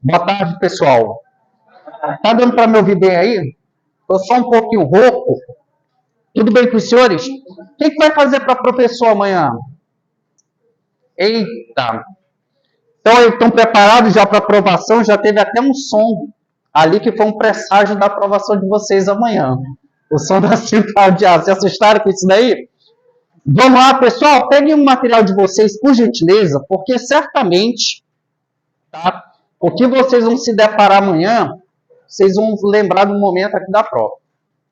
Boa tarde, pessoal. Tá dando para me ouvir bem aí? Estou só um pouquinho rouco. Tudo bem com os senhores? Quem que vai fazer para professor amanhã? Eita! Então, eles estão preparados já para aprovação? Já teve até um som ali que foi um presságio da aprovação de vocês amanhã. O som da central de ar. Se assustaram com isso daí? Vamos lá, pessoal. Peguem o material de vocês, por gentileza, porque certamente, tá? O que vocês vão se deparar amanhã, vocês vão lembrar do momento aqui da prova.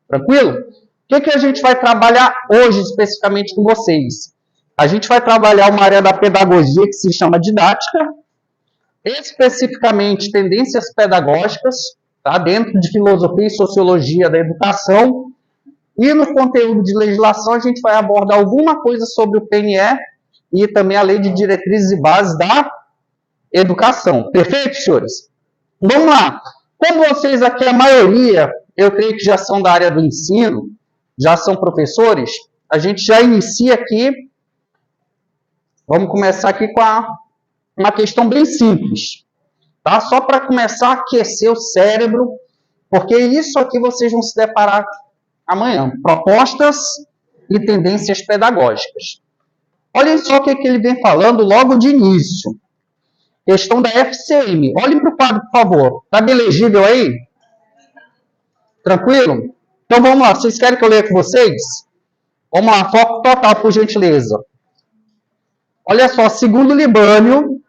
Tranquilo? O que a gente vai trabalhar hoje especificamente com vocês? A gente vai trabalhar uma área da pedagogia que se chama didática, especificamente tendências pedagógicas, tá? Dentro de filosofia e sociologia da educação. E no conteúdo de legislação a gente vai abordar alguma coisa sobre o PNE e também a Lei de Diretrizes e Bases da Educação. Perfeito, senhores? Vamos lá. Como vocês aqui, a maioria, eu creio que já são da área do ensino, já são professores, a gente já inicia aqui. Vamos começar aqui com uma questão bem simples, tá? Só para começar a aquecer o cérebro, porque isso aqui vocês vão se deparar amanhã. Propostas e tendências pedagógicas. Olhem só o que ele vem falando logo de início. Questão da FCM. Olhem para o quadro, por favor. Está bem legível aí? Tranquilo? Então vamos lá. Vocês querem que eu leia com vocês? Vamos lá. Foco total, por gentileza. Olha só. Segundo Libânio,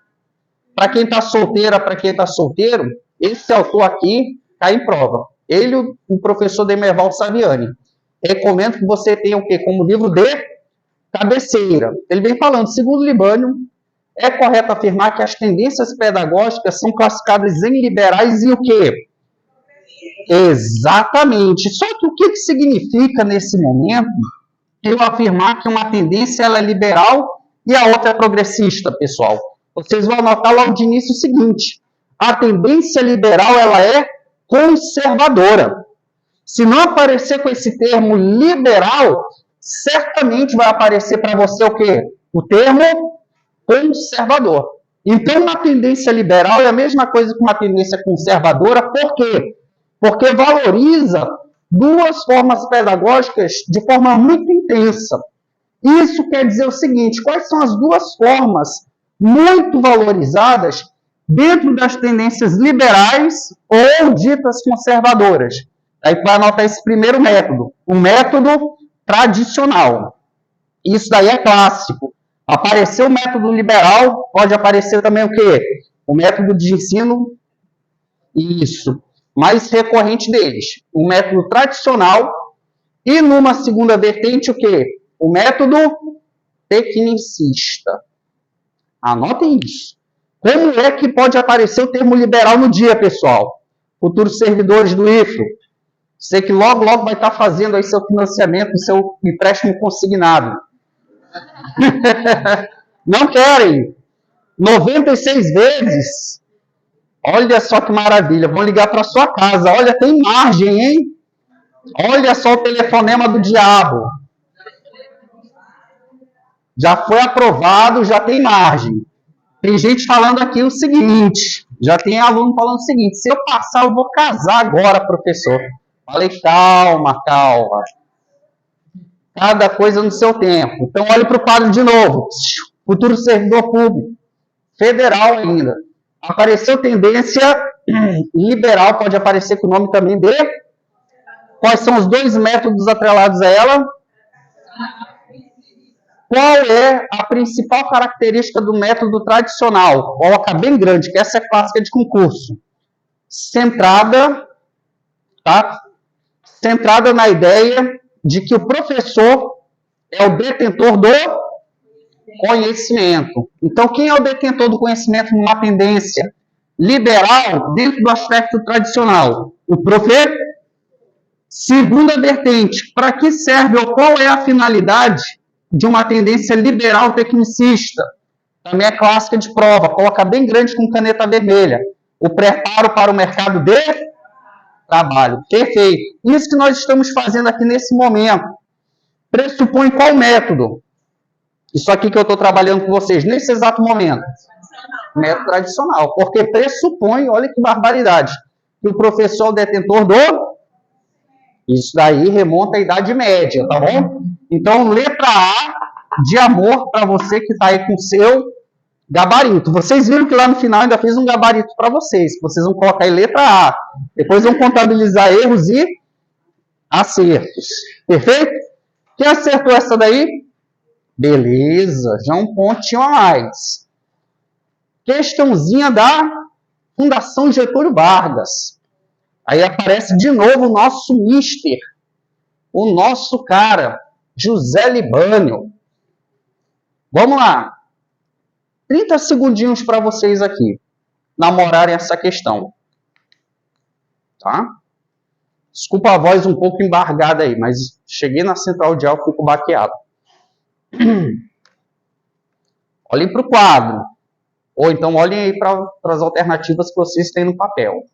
para quem está solteira, para quem está solteiro, esse autor aqui cai em prova. Ele, o professor Demerval Saviani. Recomendo que você tenha o quê? Como livro de cabeceira. Ele vem falando, segundo Libânio, é correto afirmar que as tendências pedagógicas são classificadas em liberais e o quê? Exatamente. Só que o que significa nesse momento eu afirmar que uma tendência ela é liberal e a outra é progressista, pessoal? Vocês vão anotar logo de início o seguinte: a tendência liberal ela é conservadora. Se não aparecer com esse termo liberal, certamente vai aparecer para você o quê? O termo conservador. Então, uma tendência liberal é a mesma coisa que uma tendência conservadora. Por quê? Porque valoriza duas formas pedagógicas de forma muito intensa. Isso quer dizer o seguinte: quais são as duas formas muito valorizadas dentro das tendências liberais ou ditas conservadoras? Aí vai anotar esse primeiro método, o método tradicional. Isso daí é clássico. Apareceu o método liberal, pode aparecer também o quê? O método de ensino, isso, mais recorrente deles. O método tradicional e numa segunda vertente o quê? O método tecnicista. Anotem isso. Como é que pode aparecer o termo liberal no dia, pessoal? Futuros servidores do IFRO. Você que logo vai estar fazendo aí seu financiamento, seu empréstimo consignado. Não querem? 96 vezes? Olha só que maravilha. Vão ligar para sua casa. Olha, tem margem, hein? Olha só o telefonema do diabo. Já foi aprovado, já tem margem. Tem gente falando aqui o seguinte. Já tem aluno falando o seguinte: se eu passar, eu vou casar agora, professor. Falei, calma. Cada coisa no seu tempo. Então, olhe para o quadro de novo. Futuro servidor público. Federal ainda. Apareceu tendência liberal, pode aparecer com o nome também de... Quais são os dois métodos atrelados a ela? Qual é a principal característica do método tradicional? Coloca bem grande, que essa é clássica de concurso. Centrada, tá? Centrada na ideia de que o professor é o detentor do conhecimento. Então, quem é o detentor do conhecimento numa tendência liberal dentro do aspecto tradicional? O professor. Segunda vertente, para que serve ou qual é a finalidade de uma tendência liberal tecnicista? Também é clássica de prova, coloca bem grande com caneta vermelha. O preparo para o mercado de trabalho. Perfeito. Isso que nós estamos fazendo aqui nesse momento. Pressupõe qual método? Isso aqui que eu estou trabalhando com vocês, nesse exato momento. Método tradicional, porque pressupõe, olha que barbaridade, que o professor é o detentor do... Isso daí remonta à Idade Média, tá bom? Então, letra A de amor para você que está aí com o seu gabarito. Vocês viram que lá no final ainda fiz um gabarito para vocês. Vocês vão colocar aí letra A. Depois vão contabilizar erros e acertos. Perfeito? Quem acertou essa daí? Beleza, já um pontinho a mais. Questãozinha da Fundação Getúlio Vargas. Aí aparece de novo o nosso mister, o nosso cara, José Libânio. Vamos lá. 30 segundinhos para vocês aqui namorarem essa questão. Tá? Desculpa a voz um pouco embargada aí, mas cheguei na central de álcool e fico baqueado. Olhem para o quadro. Ou então olhem aí para as alternativas que vocês têm no papel.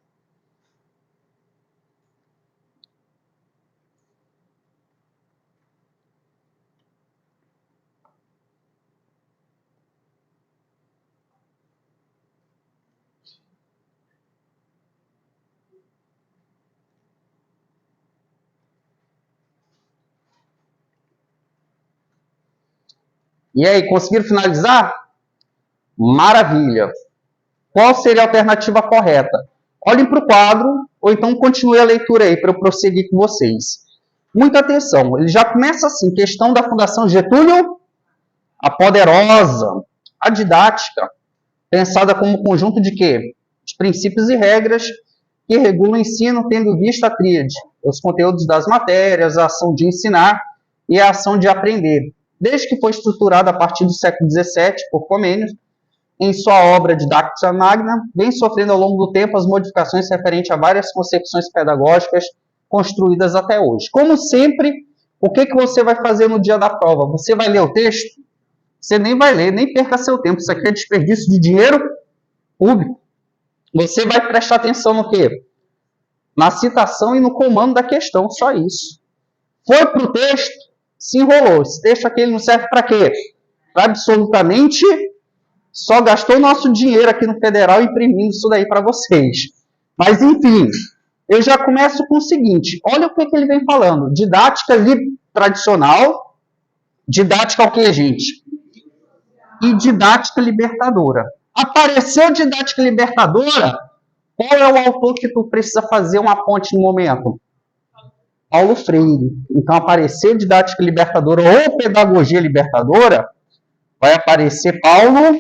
E aí, conseguiram finalizar? Maravilha. Qual seria a alternativa correta? Olhem para o quadro, ou então continue a leitura aí para eu prosseguir com vocês. Muita atenção, ele já começa assim, questão da Fundação Getúlio, a poderosa, a didática, pensada como conjunto de quê? De princípios e regras que regulam o ensino, tendo em vista a tríade, os conteúdos das matérias, a ação de ensinar e a ação de aprender. Desde que foi estruturada a partir do século XVII por Comênios, em sua obra Didactica Magna, vem sofrendo ao longo do tempo as modificações referentes a várias concepções pedagógicas construídas até hoje. Como sempre, o que você vai fazer no dia da prova? Você vai ler o texto? Você nem vai ler, nem perca seu tempo. Isso aqui é desperdício de dinheiro público. Você vai prestar atenção no quê? Na citação e no comando da questão, só isso. Foi para o texto, se enrolou. Esse texto aqui ele não serve para quê? Para absolutamente... Só gastou nosso dinheiro aqui no Federal imprimindo isso daí para vocês. Mas, enfim, eu já começo com o seguinte. Olha o que ele vem falando. Didática tradicional. Didática o que, gente? E didática libertadora. Apareceu didática libertadora? Qual é o autor que tu precisa fazer uma ponte no momento? Paulo Freire. Então, apareceu didática libertadora ou pedagogia libertadora, vai aparecer Paulo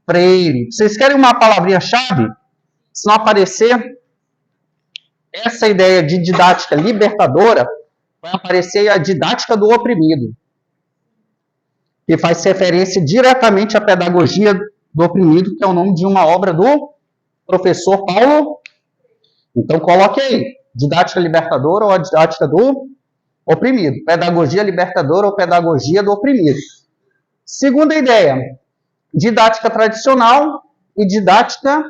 Freire. Vocês querem uma palavrinha-chave? Se não aparecer essa ideia de didática libertadora, vai aparecer a didática do oprimido, que faz referência diretamente à pedagogia do oprimido, que é o nome de uma obra do professor Paulo. Então, coloque aí, didática libertadora ou a didática do oprimido. Pedagogia libertadora ou pedagogia do oprimido. Segunda ideia, didática tradicional e didática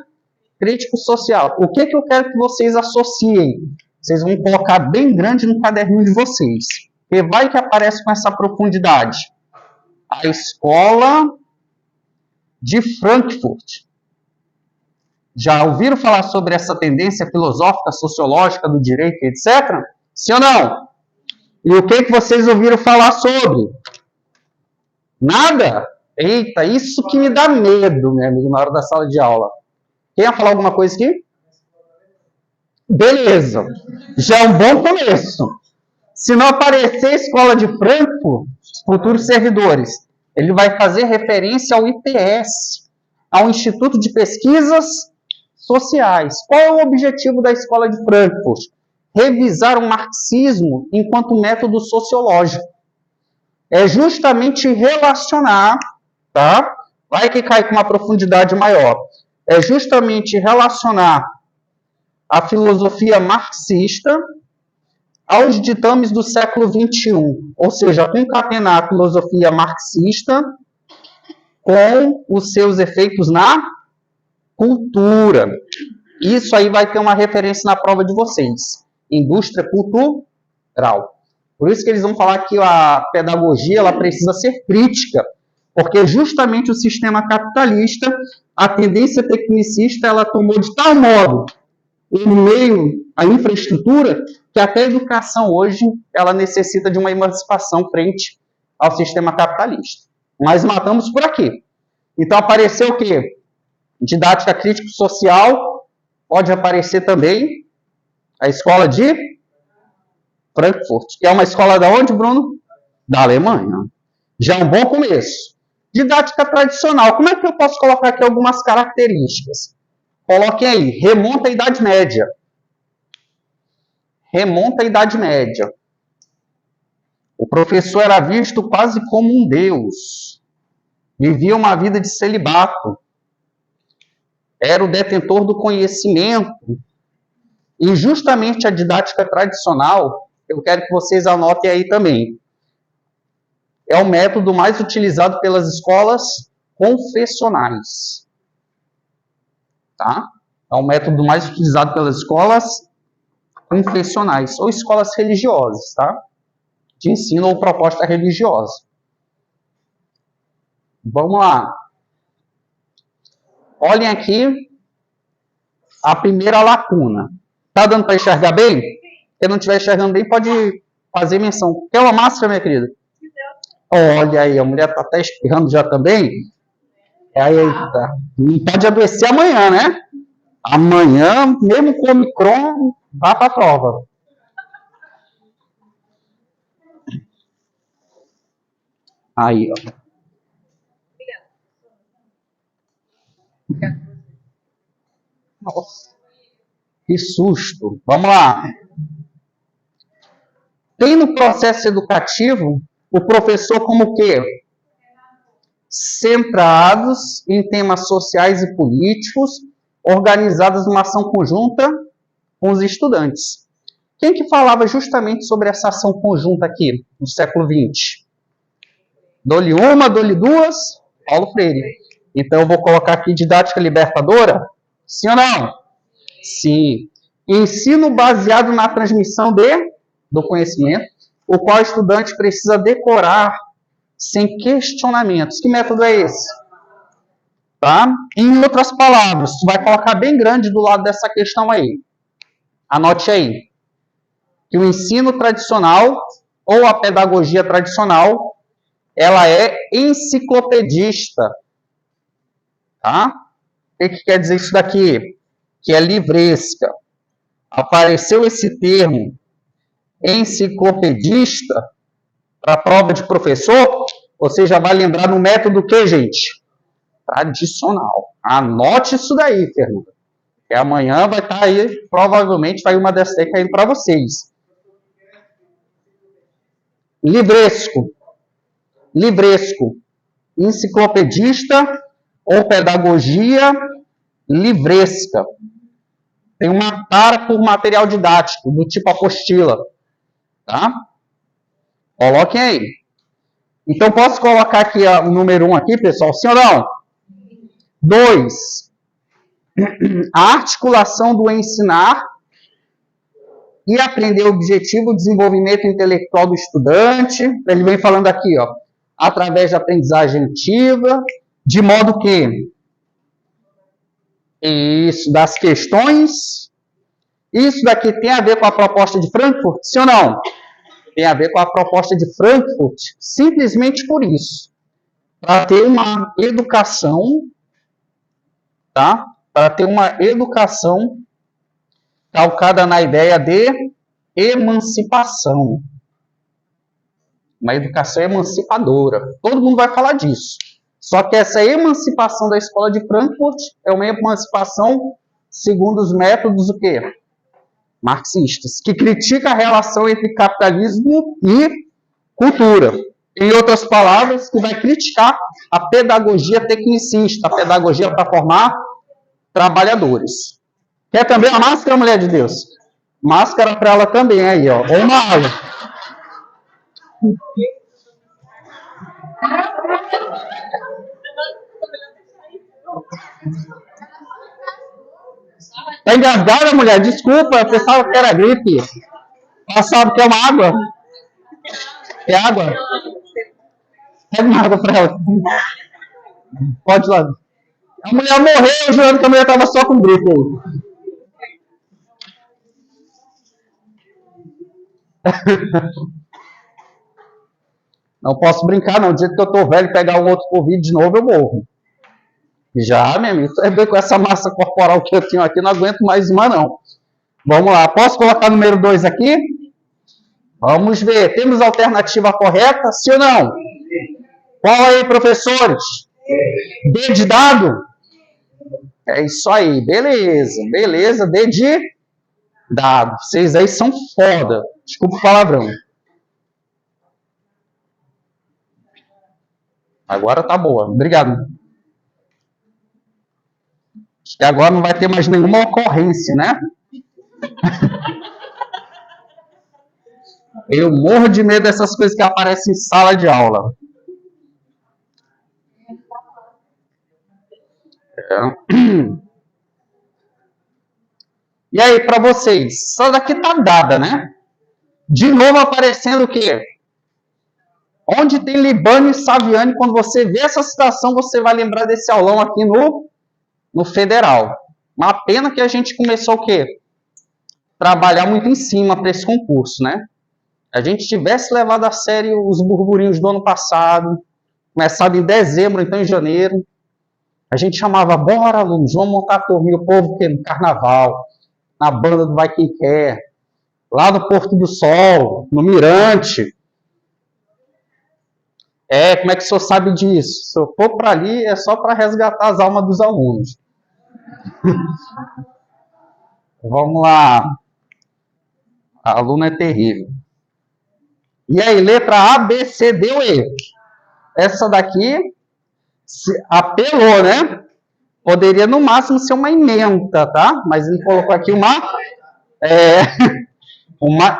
crítico-social. O que eu quero que vocês associem? Vocês vão colocar bem grande no caderninho de vocês. E vai que aparece com essa profundidade. A escola de Frankfurt. Já ouviram falar sobre essa tendência filosófica, sociológica do direito, etc? Sim ou não? E o que vocês ouviram falar sobre? Nada? Eita, isso que me dá medo, meu amigo, na hora da sala de aula. Quem ia falar alguma coisa aqui? Beleza. Já é um bom começo. Se não aparecer a escola de Frankfurt, futuros servidores, ele vai fazer referência ao IPS, ao Instituto de Pesquisas Sociais. Qual é o objetivo da escola de Frankfurt? Revisar o marxismo enquanto método sociológico. É justamente relacionar, tá? Vai que cai com uma profundidade maior. É justamente relacionar a filosofia marxista aos ditames do século XXI. Ou seja, concatenar a filosofia marxista com os seus efeitos na cultura. Isso aí vai ter uma referência na prova de vocês. Indústria cultural. Por isso que eles vão falar que a pedagogia ela precisa ser crítica. Porque justamente o sistema capitalista, a tendência tecnicista, ela tomou de tal modo o meio, a infraestrutura, que até a educação hoje, ela necessita de uma emancipação frente ao sistema capitalista. Mas matamos por aqui. Então apareceu o quê? Didática crítico-social, pode aparecer também a escola de Frankfurt, que é uma escola da onde, Bruno? Da Alemanha. Já é um bom começo. Didática tradicional, como é que eu posso colocar aqui algumas características? Coloquem aí, remonta à Idade Média. Remonta à Idade Média. O professor era visto quase como um deus. Vivia uma vida de celibato. Era o detentor do conhecimento. E justamente a didática tradicional, eu quero que vocês anotem aí também, é o método mais utilizado pelas escolas confessionais. Tá? É o método mais utilizado pelas escolas confessionais, ou escolas religiosas, tá? De ensino ou proposta religiosa. Vamos lá. Olhem aqui a primeira lacuna. Tá dando para enxergar bem? Se não estiver enxergando bem, pode fazer menção. Quer uma máscara, minha querida? Olha aí, a mulher está até espirrando já também. Aí, tá. Não pode adoecer amanhã, né? Amanhã, mesmo com o Omicron, vá para a prova. Aí, ó. Nossa, que susto. Vamos lá. Tem no processo educativo o professor como o quê? Centrados em temas sociais e políticos, organizados numa ação conjunta com os estudantes. Quem que falava justamente sobre essa ação conjunta aqui, no século XX? Dou-lhe uma, dou-lhe duas, Paulo Freire. Então, eu vou colocar aqui didática libertadora? Sim ou não? Sim. Ensino baseado na transmissão do conhecimento, o qual o estudante precisa decorar sem questionamentos. Que método é esse? Tá? Em outras palavras, tu vai colocar bem grande do lado dessa questão aí. Anote aí. Que o ensino tradicional, ou a pedagogia tradicional, ela é enciclopedista. Tá? O que quer dizer isso daqui? Que é livresca. Apareceu esse termo enciclopedista para a prova de professor, você já vai lembrar no método que, gente? Tradicional. Anote isso daí, Fernanda. Que amanhã vai estar aí, provavelmente vai uma dessas aí caindo para vocês. Livresco. Livresco. Enciclopedista ou pedagogia livresca. Tem uma tara por material didático, do tipo apostila. Tá? Coloquem aí. Então, posso colocar aqui o número 1 aqui, pessoal? Sim ou não? 2. A articulação do ensinar e aprender o objetivo, o desenvolvimento intelectual do estudante. Ele vem falando aqui, ó, através da aprendizagem ativa, de modo que isso, das questões. Isso daqui tem a ver com a proposta de Frankfurt, sim ou não? Tem a ver com a proposta de Frankfurt, simplesmente por isso. Para ter uma educação, tá? Para ter uma educação calcada na ideia de emancipação. Uma educação emancipadora. Todo mundo vai falar disso. Só que essa emancipação da escola de Frankfurt é uma emancipação segundo os métodos o quê? Marxistas, que critica a relação entre capitalismo e cultura. Em outras palavras, que vai criticar a pedagogia tecnicista, a pedagogia para formar trabalhadores. Quer também a máscara, mulher de Deus? Máscara para ela também, aí, ó. Ou uma aula. Tá engasgada, mulher? Desculpa, eu pensava que era gripe. Passava que é uma água? É água? Pega uma água para ela. Pode ir lá. A mulher morreu, jurando que a mulher estava só com gripe. Não posso brincar, não. Do jeito que eu tô velho, pegar um outro Covid de novo, eu morro. Já, meu amigo, com essa massa corporal que eu tenho aqui, não aguento mais uma, não. Vamos lá. Posso colocar o número 2 aqui? Vamos ver. Temos a alternativa correta, sim ou não? Qual aí, professores? D de dado? É isso aí. Beleza, beleza. D de dado. Vocês aí são foda. Desculpa o palavrão. Agora tá boa. Obrigado. Acho que agora não vai ter mais nenhuma ocorrência, né? Eu morro de medo dessas coisas que aparecem em sala de aula. E aí, para vocês? Essa daqui tá dada, né? De novo aparecendo o quê? Onde tem Libânio e Saviani, quando você vê essa citação, você vai lembrar desse aulão aqui no Federal. Uma pena que a gente começou o quê? Trabalhar muito em cima para esse concurso, né? A gente tivesse levado a sério os burburinhos do ano passado, começado em dezembro, então em janeiro, a gente chamava, bora alunos, vamos montar a turminha, o povo que no carnaval, na banda do Vai Quem Quer, lá no Porto do Sol, no Mirante. Como é que o senhor sabe disso? Se eu for para ali, é só para resgatar as almas dos alunos. Vamos lá. A aluna é terrível. E aí, letra A, B, C, D ou E? Essa daqui apelou, né? Poderia, no máximo, ser uma emenda, tá? Mas ele colocou aqui uma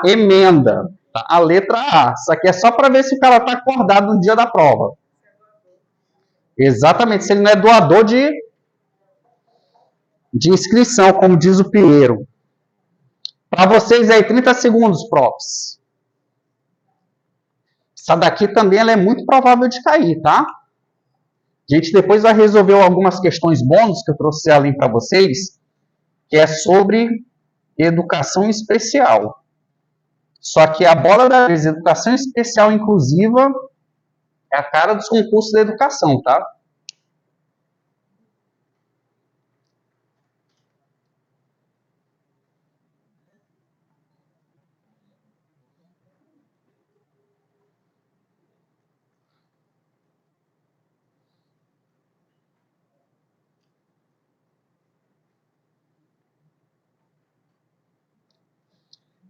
emenda. Tá? A letra A. Isso aqui é só para ver se o cara está acordado no dia da prova. Exatamente. Se ele não é doador de inscrição, como diz o Pinheiro. Para vocês aí, 30 segundos, profs. Essa daqui também ela é muito provável de cair, tá? A gente depois vai resolver algumas questões bônus que eu trouxe ali para vocês, que é sobre educação especial. Só que a bola da vez, educação especial inclusiva, é a cara dos concursos da educação, tá?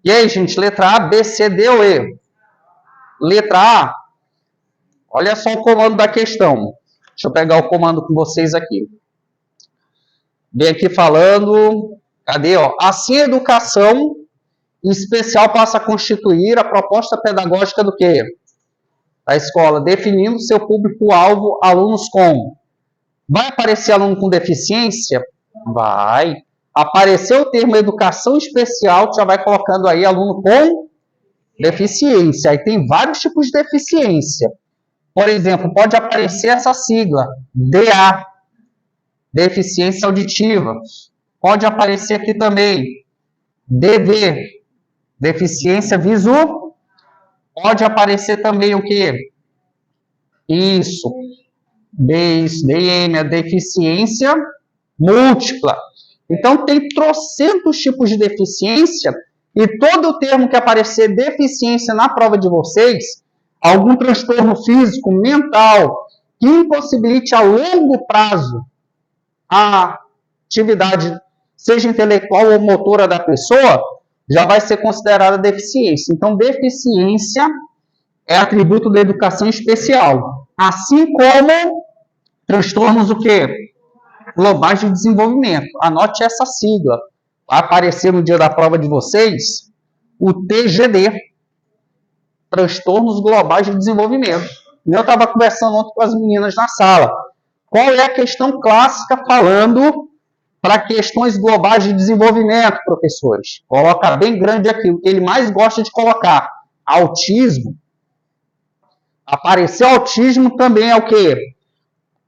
E aí, gente, letra A, B, C, D ou E? Letra A, olha só o comando da questão. Deixa eu pegar o comando com vocês aqui. Vem aqui falando, cadê, ó? Assim, a educação especial passa a constituir a proposta pedagógica do quê? Da escola, definindo seu público-alvo, alunos com. Vai aparecer aluno com deficiência? Vai. Apareceu o termo educação especial, já vai colocando aí aluno com deficiência. Aí tem vários tipos de deficiência. Por exemplo, pode aparecer essa sigla, DA, deficiência auditiva. Pode aparecer aqui também, DV, deficiência visual. Pode aparecer também o quê? Isso. DM, a deficiência múltipla. Então, tem trocentos tipos de deficiência e todo o termo que aparecer deficiência na prova de vocês, algum transtorno físico, mental, que impossibilite a longo prazo a atividade, seja intelectual ou motora da pessoa, já vai ser considerada deficiência. Então, deficiência é atributo da educação especial. Assim como transtornos o quê? Globais de desenvolvimento. Anote essa sigla. Vai aparecer no dia da prova de vocês o TGD. Transtornos globais de desenvolvimento. Eu estava conversando ontem com as meninas na sala. Qual é a questão clássica falando para questões globais de desenvolvimento, professores? Coloca bem grande aqui, o que ele mais gosta de colocar. Autismo. Aparecer autismo também é o quê?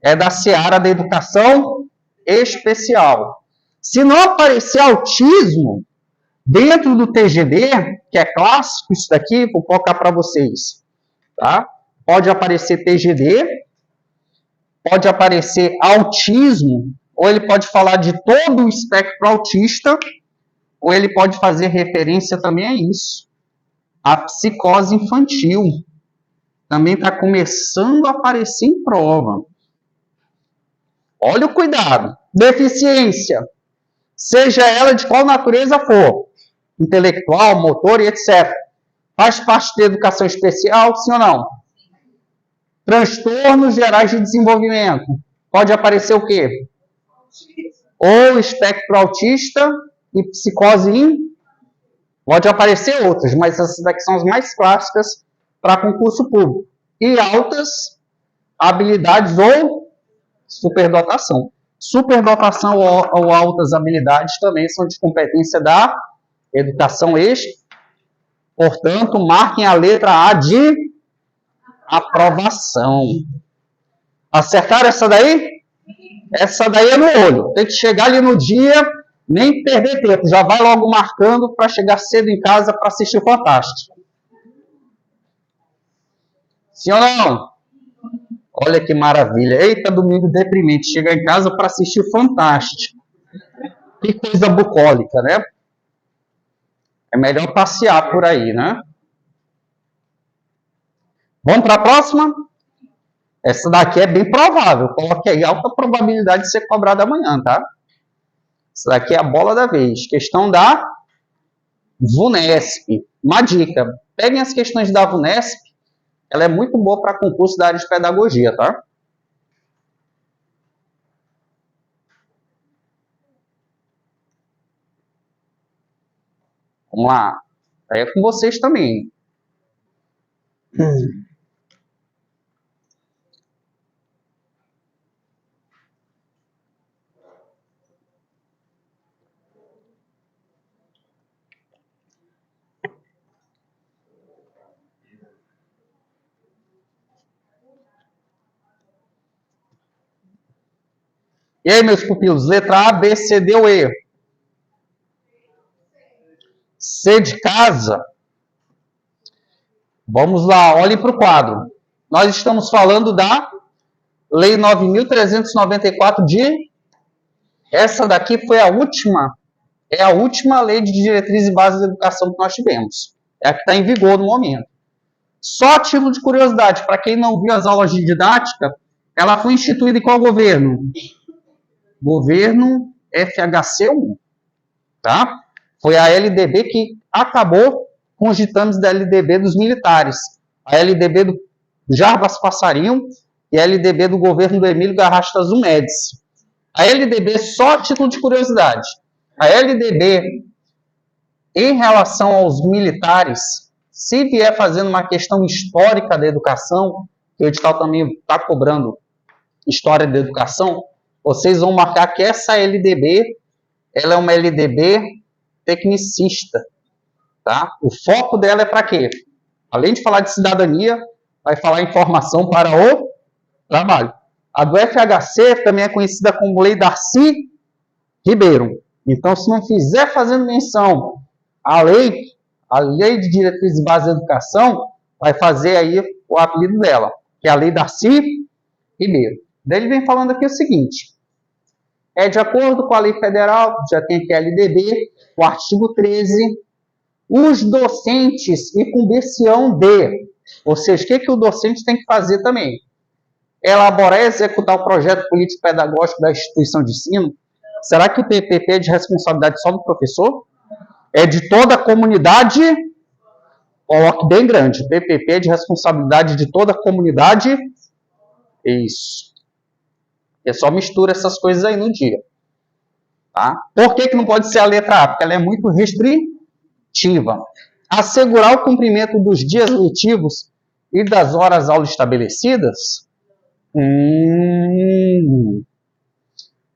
É da seara da educação especial. Se não aparecer autismo dentro do TGD, que é clássico isso daqui, vou colocar para vocês, tá? Pode aparecer TGD, pode aparecer autismo, ou ele pode falar de todo o espectro autista, ou ele pode fazer referência também a isso. A psicose infantil também está começando a aparecer em prova. Olha o cuidado. Deficiência, seja ela de qual natureza for, intelectual, motor e etc. Faz parte da educação especial, sim ou não? Transtornos gerais de desenvolvimento. Pode aparecer o quê? Ou espectro autista e psicose pode aparecer outras, mas essas daqui são as mais clássicas para concurso público. E altas habilidades ou superdotação. Superdotação ou altas habilidades também são de competência da educação portanto, marquem a letra A de aprovação. Acertaram essa daí? Essa daí é no olho. Tem que chegar ali no dia, nem perder tempo. Já vai logo marcando para chegar cedo em casa para assistir o Fantástico. Sim ou não? Olha que maravilha. Eita, domingo deprimente. Chegar em casa para assistir o Fantástico. Que coisa bucólica, né? É melhor passear por aí, né? Vamos para a próxima? Essa daqui é bem provável. Coloque aí alta probabilidade de ser cobrada amanhã, tá? Essa daqui é a bola da vez. Questão da VUNESP. Uma dica. Peguem as questões da VUNESP. Ela é muito boa para concurso da área de pedagogia, tá? Vamos lá. Aí é com vocês também. E aí, meus pupilos? Letra A, B, C, D ou E? C de casa. Vamos lá, olhem para o quadro. Nós estamos falando da Lei 9.394 de... Essa daqui foi a última, é a última lei de diretriz e base da educação que nós tivemos. É a que está em vigor no momento. Só a título de curiosidade, para quem não viu as aulas de didática, ela foi instituída em qual governo? Governo FHC1, tá? Foi a LDB que acabou com os ditames da LDB dos militares. A LDB do Jarbas Passarinho e a LDB do governo do Emílio Garrastazu Médici. A LDB, só a título de curiosidade, a LDB, em relação aos militares, se vier fazendo uma questão histórica da educação, que o edital também está cobrando história da educação, vocês vão marcar que essa LDB, ela é uma LDB tecnicista, tá? O foco dela é para quê? Além de falar de cidadania, vai falar em formação para o trabalho. A do FHC também é conhecida como Lei Darcy Ribeiro. Então, se não fizer fazendo menção à lei de diretriz e base da educação, vai fazer aí o apelido dela, que é a Lei Darcy Ribeiro. Daí ele vem falando aqui o seguinte: é de acordo com a lei federal, já tem aqui a LDB, o artigo 13, os docentes incumbir-se-ão de, ou seja, o que o docente tem que fazer também? Elaborar e executar o projeto político-pedagógico da instituição de ensino. Será que o PPP é de responsabilidade só do professor? É de toda a comunidade? Coloque bem grande. PPP é de responsabilidade de toda a comunidade? Isso. É só mistura essas coisas aí no dia. Tá? Por que não pode ser a letra A? Porque ela é muito restritiva. Assegurar o cumprimento dos dias letivos e das horas aula estabelecidas.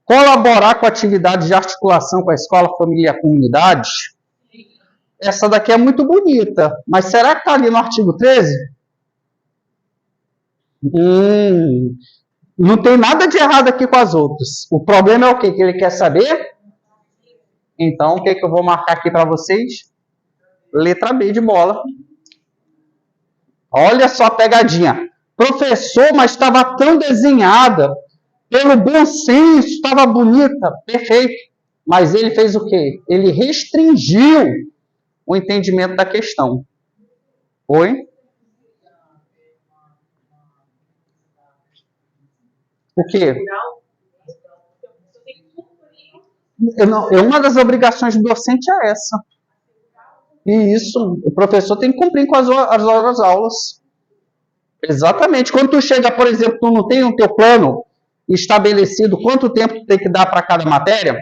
Colaborar com atividades de articulação com a escola, família e a comunidade. Essa daqui é muito bonita, mas será que está ali no artigo 13? Não tem nada de errado aqui com as outras. O problema é o quê? Que ele quer saber? Então, o que, que eu vou marcar aqui para vocês? Letra B de bola. Olha só a pegadinha. Professor, mas estava tão desenhada. Pelo bom senso, estava bonita. Perfeito. Mas ele fez o quê? Ele restringiu o entendimento da questão. Oi? O quê? Uma das obrigações do docente é essa. E isso, o professor tem que cumprir com as horas aulas. Exatamente. Quando tu chega, por exemplo, tu não tem no teu plano estabelecido quanto tempo tu tem que dar para cada matéria,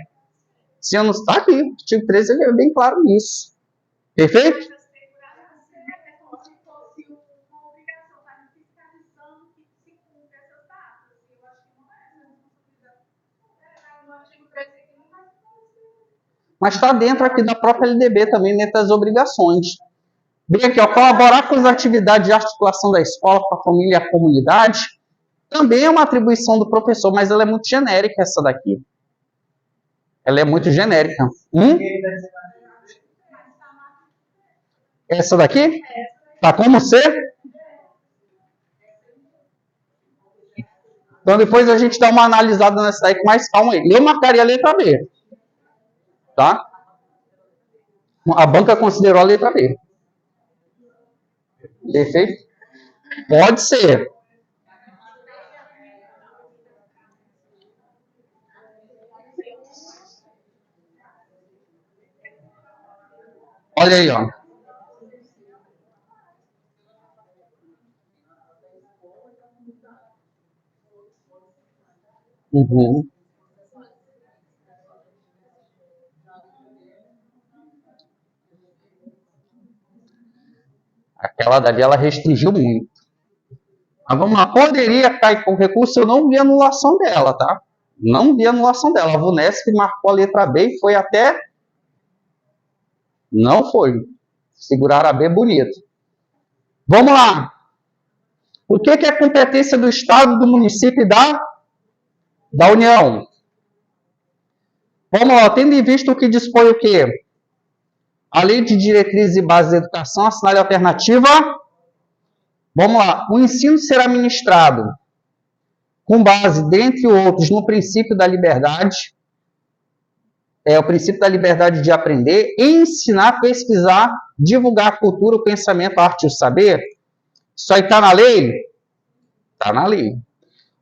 se não está aqui, o artigo 13 ele é bem claro nisso. Perfeito? Mas está dentro aqui da própria LDB também, dentro das obrigações. Bem aqui, ó, colaborar com as atividades de articulação da escola com a família e a comunidade, também é uma atribuição do professor, mas ela é muito genérica, essa daqui. Ela é muito genérica. Essa daqui? Tá como C? Então depois a gente dá uma analisada nessa daí com mais calma aí. Eu marcaria a letra B. Tá? A banca considerou a letra B. Perfeito? Pode ser. Olha aí, ó. Uhum. Aquela dali, ela restringiu muito. Mas vamos lá, poderia cair com recurso, eu não vi anulação dela, tá? Não vi anulação dela. A VUNESP marcou a letra B e foi até... Não foi. Seguraram a B bonito. Vamos lá. O que é competência do Estado, do município e da União? Vamos lá, tendo em vista o que dispõe o quê? A Lei de Diretrizes e Bases da Educação, assinale a alternativa. Vamos lá. O ensino será ministrado com base, dentre outros, no princípio da liberdade, o princípio da liberdade de aprender, ensinar, pesquisar, divulgar a cultura, o pensamento, a arte e o saber. Isso aí está na lei? Está na lei.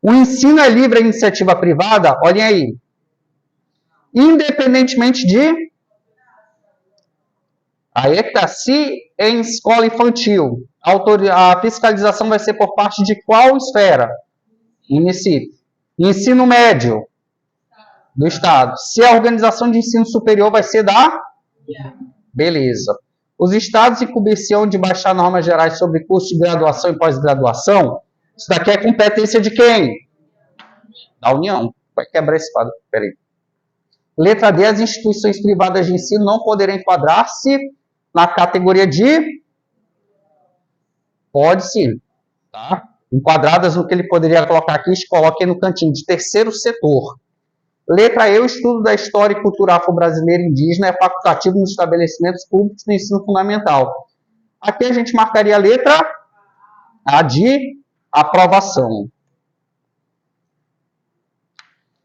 O ensino é livre à iniciativa privada? Olhem aí. Independentemente de... Aí é que está. Se em escola infantil, a fiscalização vai ser por parte de qual esfera? Município. Ensino médio? Do Estado. Se a organização de ensino superior vai ser da... Beleza. Os estados incumbênciam de baixar normas gerais sobre curso de graduação e pós-graduação. Isso daqui é competência de quem? Da União. Vai quebrar esse quadro. Peraí. Letra D. As instituições privadas de ensino não poderão enquadrar-se na categoria de... Pode sim. Tá? Enquadradas no que ele poderia colocar aqui, coloque no cantinho de terceiro setor. Letra E, o estudo da história e cultura afro-brasileira e indígena é facultativo nos estabelecimentos públicos do ensino fundamental. Aqui a gente marcaria a letra A de aprovação.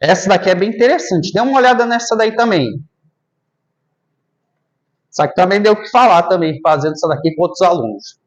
Essa daqui é bem interessante. Dê uma olhada nessa daí também. Isso aqui também deu o que falar também, fazendo isso daqui com outros alunos.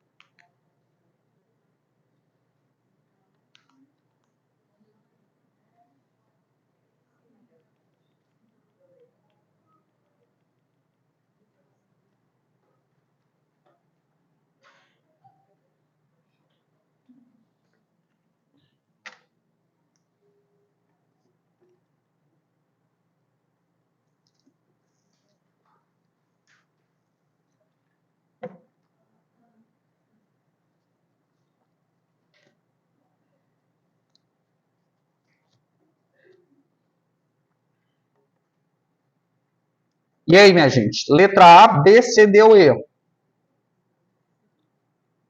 E aí, minha gente? Letra A, B, C, D ou E?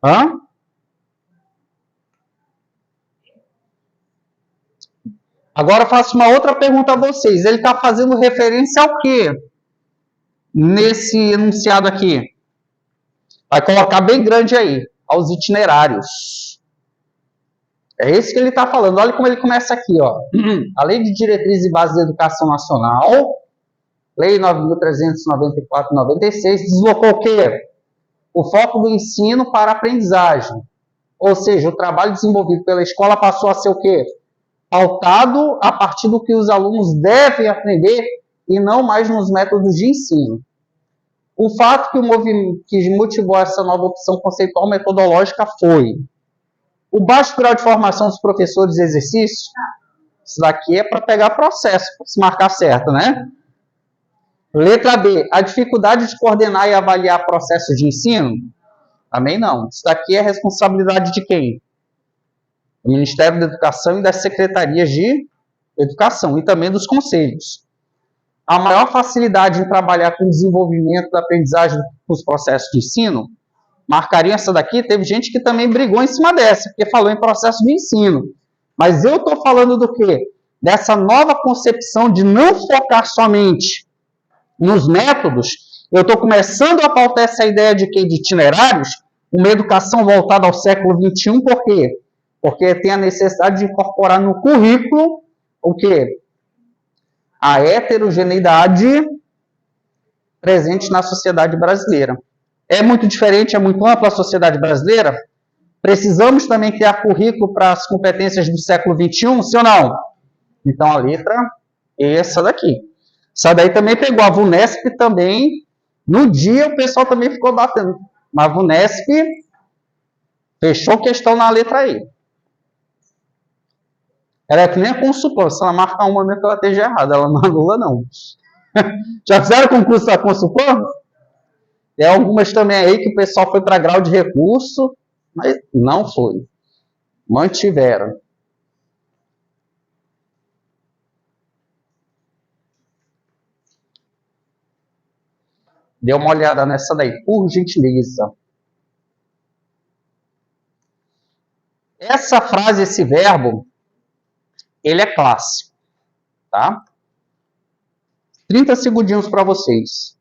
Hã? Agora eu faço uma outra pergunta a vocês. Ele está fazendo referência ao quê? Nesse enunciado aqui. Vai colocar bem grande aí, aos itinerários. É isso que ele está falando. Olha como ele começa aqui, ó. A Lei de Diretrizes e Bases da Educação Nacional, Lei 9.394/96, deslocou o quê? O foco do ensino para a aprendizagem. Ou seja, o trabalho desenvolvido pela escola passou a ser o quê? Pautado a partir do que os alunos devem aprender e não mais nos métodos de ensino. O fato que motivou essa nova opção conceitual metodológica foi o baixo grau de formação dos professores de exercício. Isso daqui é para pegar processo, se marcar certo, né? Letra B, a dificuldade de coordenar e avaliar processos de ensino. Também não. Isso daqui é responsabilidade de quem? Do Ministério da Educação e das secretarias de educação e também dos conselhos. A maior facilidade em trabalhar com o desenvolvimento da aprendizagem nos processos de ensino, marcaria essa daqui, teve gente que também brigou em cima dessa, porque falou em processo de ensino. Mas eu estou falando do quê? Dessa nova concepção de não focar somente nos métodos. Eu estou começando a pautar essa ideia de quê? De itinerários, uma educação voltada ao século XXI, por quê? Porque tem a necessidade de incorporar no currículo o quê? A heterogeneidade presente na sociedade brasileira. É muito diferente, é muito ampla a sociedade brasileira? Precisamos também criar currículo para as competências do século XXI, sim ou não? Então, a letra é essa daqui. Essa daí também pegou. A VUNESP também, no dia o pessoal também ficou batendo. Mas a VUNESP fechou questão na letra E. Ela é que nem a Consulplan, se ela marcar um momento ela esteja errada, ela não anula, não. Já fizeram concurso da Consulplan? Tem algumas também aí que o pessoal foi para grau de recurso, mas não foi. Mantiveram. Dê uma olhada nessa daí, por gentileza. Essa frase, esse verbo, ele é clássico, tá? 30 segundinhos para vocês.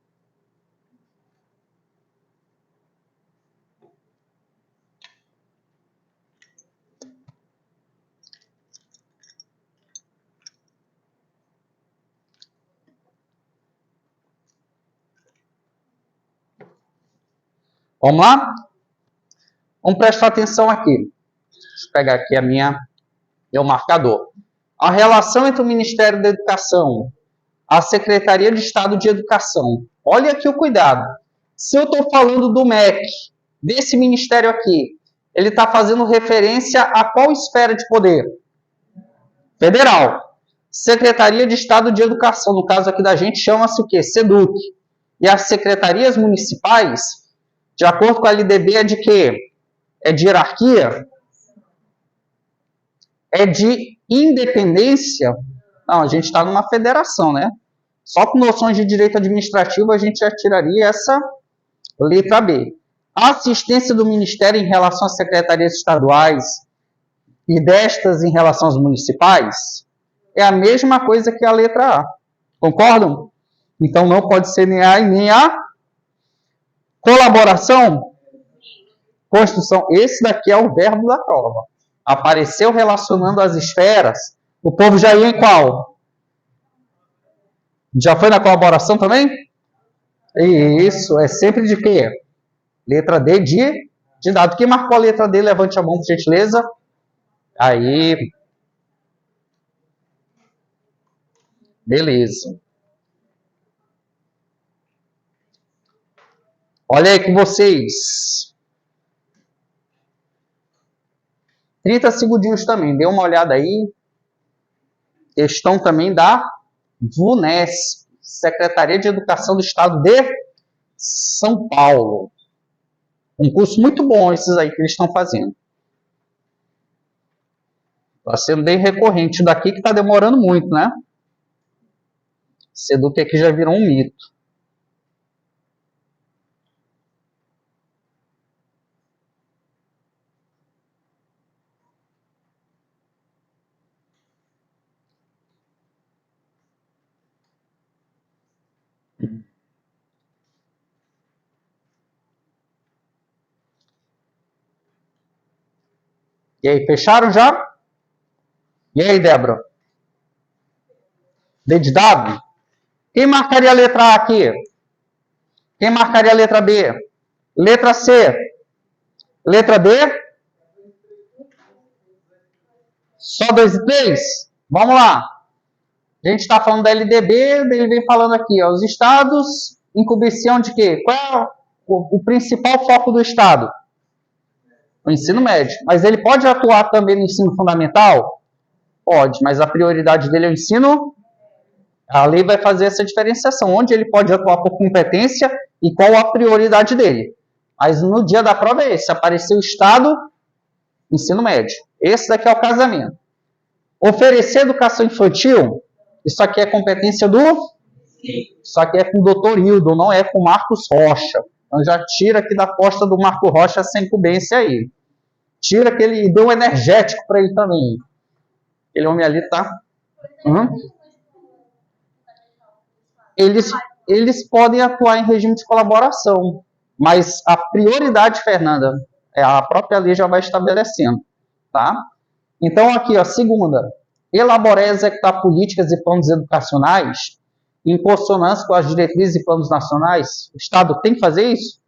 Vamos lá? Vamos prestar atenção aqui. Deixa eu pegar aqui meu marcador. A relação entre o Ministério da Educação, a Secretaria de Estado de Educação. Olha aqui o cuidado. Se eu estou falando do MEC, desse ministério aqui, ele está fazendo referência a qual esfera de poder? Federal. Secretaria de Estado de Educação, no caso aqui da gente, chama-se o quê? SEDUC. E as secretarias municipais, de acordo com a LDB, é de quê? É de hierarquia? É de independência? Não, a gente está numa federação, né? Só com noções de direito administrativo a gente já tiraria essa letra B. A assistência do Ministério em relação às secretarias estaduais e destas em relação aos municipais é a mesma coisa que a letra A. Concordam? Então não pode ser nem A e nem A. Colaboração, construção. Esse daqui é o verbo da prova. Apareceu relacionando as esferas. O povo já ia em qual? Já foi na colaboração também? Isso, é sempre de quê? Letra D de dado. Quem marcou a letra D, levante a mão, por gentileza. Aí. Beleza. Olha aí com vocês. 30 segundinhos também. Dê uma olhada aí. Questão também da VUNESP, Secretaria de Educação do Estado de São Paulo. Um curso muito bom esses aí que eles estão fazendo. Está sendo bem recorrente daqui que está demorando muito, né? Seduc aqui já virou um mito. E aí, fecharam já? E aí, Débora? D de dado? Quem marcaria a letra A aqui? Quem marcaria a letra B? Letra C? Letra D? Só 2 e 3? Vamos lá. A gente está falando da LDB, ele vem falando aqui, ó, os estados incumbência de quê? Qual é o principal foco do estado? O ensino médio. Mas ele pode atuar também no ensino fundamental? Pode, mas a prioridade dele é o ensino. A lei vai fazer essa diferenciação, onde ele pode atuar por competência e qual a prioridade dele. Mas no dia da prova é esse, apareceu o estado, ensino médio. Esse daqui é o casamento. Oferecer educação infantil, isso aqui é competência do... Isso aqui é com o doutor Hildo, não é com o Marcos Rocha. Então já tira aqui da costa do Marcos Rocha essa incumbência aí. Tira que ele deu um energético para ele também. Aquele homem ali tá... Eles podem atuar em regime de colaboração, mas a prioridade, Fernanda, a própria lei já vai estabelecendo, tá? Então, aqui, ó, segunda, elaborar e executar políticas e planos educacionais em consonância com as diretrizes e planos nacionais. O Estado tem que fazer isso?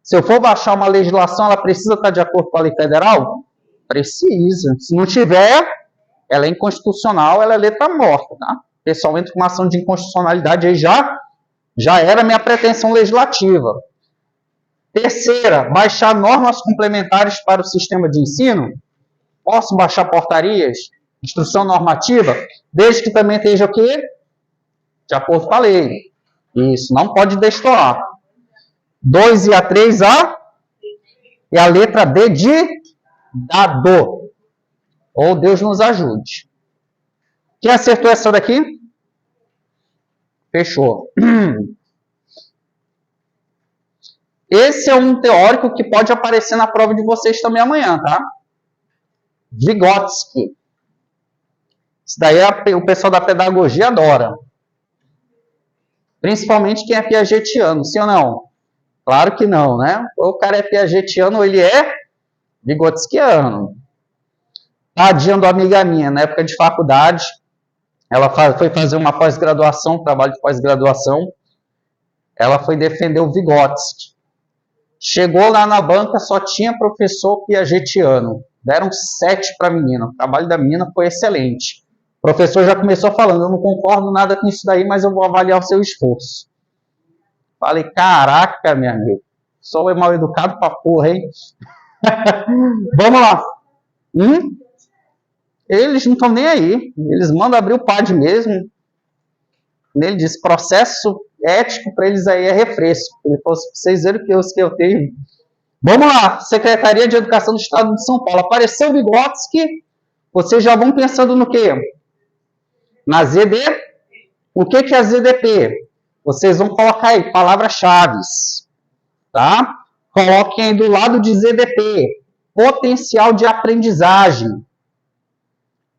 Se eu for baixar uma legislação, ela precisa estar de acordo com a lei federal? Precisa. Se não tiver, ela é inconstitucional, ela é letra morta, tá? Pessoalmente, com uma ação de inconstitucionalidade, aí já era minha pretensão legislativa. Terceira, baixar normas complementares para o sistema de ensino. Posso baixar portarias, instrução normativa, desde que também esteja o quê? De acordo com a lei. Isso, não pode destoar. 2 e a 3A e a letra D de dado. Ou Deus nos ajude. Quem acertou essa daqui? Fechou. Esse é um teórico que pode aparecer na prova de vocês também amanhã, tá? Vygotsky. Isso daí o pessoal da pedagogia adora. Principalmente quem é piagetiano, sim ou não? Claro que não, né? Ou o cara é piagetiano ou ele é vygotskiano. Tadinha da amiga minha, na época de faculdade, ela foi fazer uma pós-graduação, trabalho de pós-graduação, ela foi defender o Vygotsky. Chegou lá na banca, só tinha professor piagetiano. Deram 7 para a menina. O trabalho da menina foi excelente. O professor já começou falando, eu não concordo nada com isso daí, mas eu vou avaliar o seu esforço. Falei, caraca, minha amiga, sou mal educado pra porra, hein? Vamos lá. Eles não estão nem aí. Eles mandam abrir o PAD mesmo. Ele diz, processo ético para eles aí é refresco. Ele falou, vocês viram que eu tenho. Vamos lá, Secretaria de Educação do Estado de São Paulo. Apareceu o Vygotsky, vocês já vão pensando no quê? Na ZD. O que é a ZDP? Vocês vão colocar aí palavras-chave, tá? Coloquem aí do lado de ZDP, potencial de aprendizagem.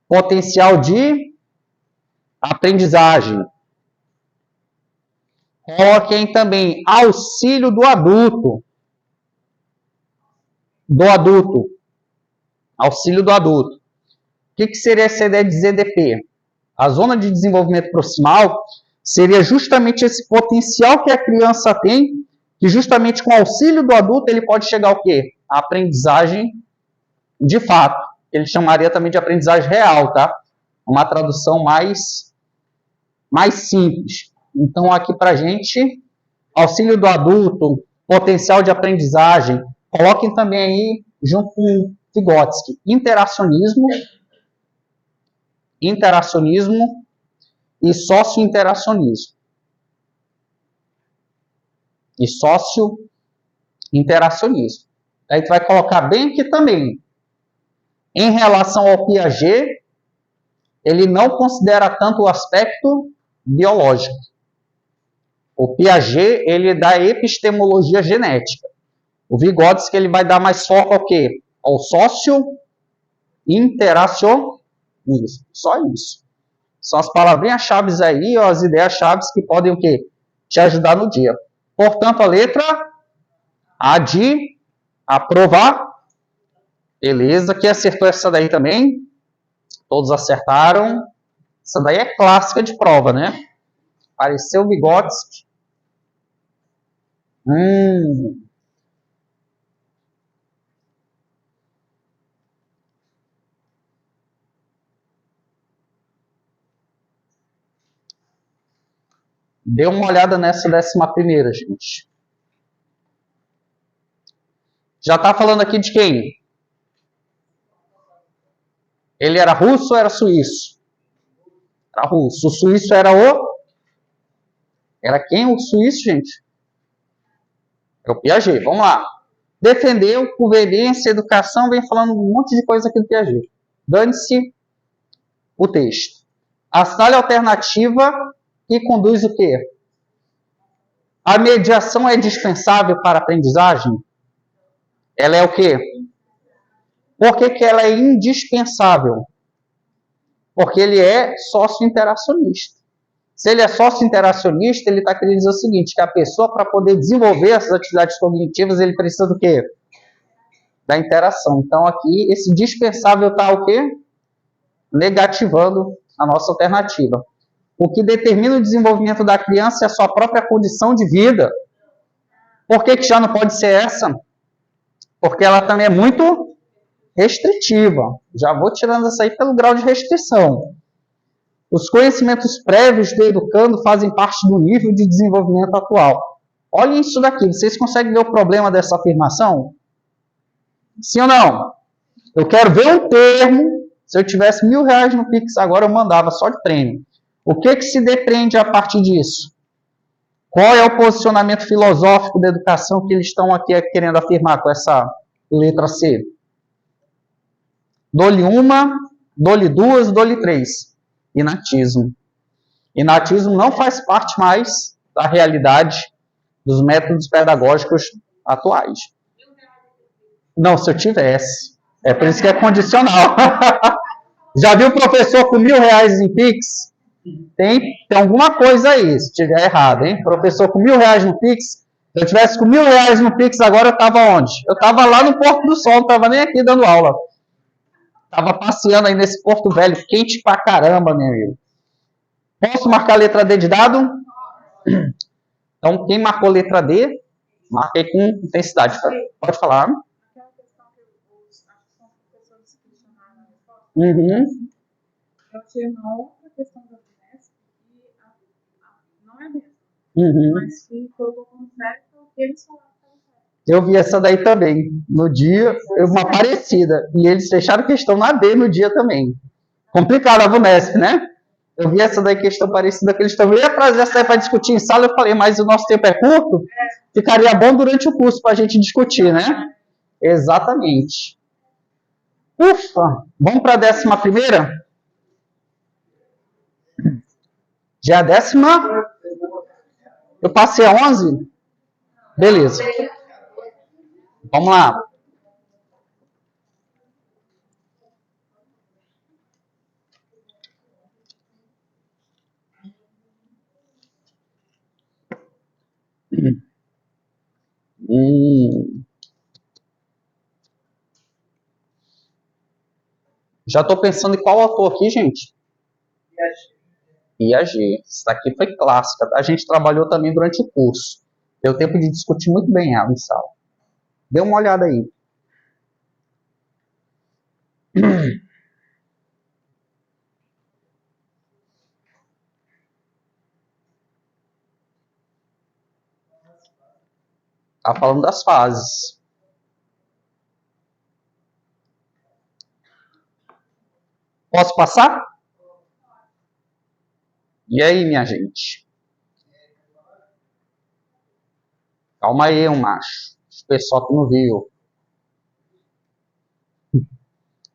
Potencial de aprendizagem. Coloquem também auxílio do adulto. Auxílio do adulto. O que seria essa ideia de ZDP? A zona de desenvolvimento proximal seria justamente esse potencial que a criança tem, que justamente com o auxílio do adulto ele pode chegar ao quê? A aprendizagem de fato. Ele chamaria também de aprendizagem real, tá? Uma tradução mais simples. Então, aqui pra gente, auxílio do adulto, potencial de aprendizagem, coloquem também aí, junto com Vygotsky, interacionismo e sócio-interacionismo. Aí tu vai colocar bem aqui também. Em relação ao Piaget, ele não considera tanto o aspecto biológico. O Piaget, ele dá epistemologia genética. O Vygotsky, ele vai dar mais foco ao quê? Ao sócio-interacionismo. Só isso. São as palavrinhas-chave aí, ó, as ideias-chave que podem o quê? Te ajudar no dia. Portanto, a letra A de aprovar. Beleza, quem acertou essa daí também? Todos acertaram. Essa daí é clássica de prova, né? Apareceu o Vygotsky. Dê uma olhada nessa 11ª, gente. Já está falando aqui de quem? Ele era russo ou era suíço? Era russo. O suíço era o... Era quem o suíço, gente? É o Piaget. Vamos lá. Defendeu por veemência, educação, vem falando um monte de coisa aqui do Piaget. Dane-se o texto. Assinale a alternativa e conduz o quê? A mediação é dispensável para a aprendizagem? Ela é o quê? Por que ela é indispensável? Porque ele é sócio-interacionista. Se ele é sócio-interacionista, ele está querendo dizer o seguinte, que a pessoa, para poder desenvolver essas atividades cognitivas, ele precisa do quê? Da interação. Então, aqui, esse dispensável está o quê? Negativando a nossa alternativa. O que determina o desenvolvimento da criança é a sua própria condição de vida. Por que já não pode ser essa? Porque ela também é muito restritiva. Já vou tirando essa aí pelo grau de restrição. Os conhecimentos prévios do educando fazem parte do nível de desenvolvimento atual. Olhem isso daqui. Vocês conseguem ver o problema dessa afirmação? Sim ou não? Eu quero ver um termo. Se eu tivesse R$1.000 no Pix agora, eu mandava só de prêmio. O que se depreende a partir disso? Qual é o posicionamento filosófico da educação que eles estão aqui querendo afirmar com essa letra C? Dou-lhe uma, dou-lhe duas, dou-lhe três. Inatismo. Inatismo não faz parte mais da realidade dos métodos pedagógicos atuais. Não, se eu tivesse. É por isso que é condicional. Já viu o professor com R$1.000 em Pix? Tem alguma coisa aí, se tiver errado, hein? Professor com R$1.000 no Pix. Se eu tivesse com R$1.000 no Pix, agora eu estava onde? Eu estava lá no Porto do Sol, não estava nem aqui dando aula. Estava passeando aí nesse Porto Velho, quente pra caramba, meu amigo. Posso marcar a letra D de dado? Então, quem marcou a letra D, marquei com intensidade. Pode falar. Aquela questão que os professores questionaram na resposta. Eu achei uma outra questão da Unesp que não é a mesma, mas que colocou como certo o que eles falaram. Eu vi essa daí também, no dia, uma parecida. E eles fecharam questão na D no dia também. Complicado a Unesp, né? Eu vi essa daí questão parecida que eles também iam trazer essa daí para discutir em sala. Eu falei, mas o nosso tempo é curto? Ficaria bom durante o curso para a gente discutir, né? Exatamente. Ufa! Vamos para a 11ª? Já é a 10ª? Eu passei a 11? Beleza. Vamos lá. Já estou pensando em qual autor aqui, gente? Piaget. Isso daqui foi clássica. A gente trabalhou também durante o curso. Deu tempo de discutir muito bem ela em sala. Dê uma olhada aí. Está falando das fases. Posso passar? E aí, minha gente? Calma aí, um macho. O pessoal que não viu.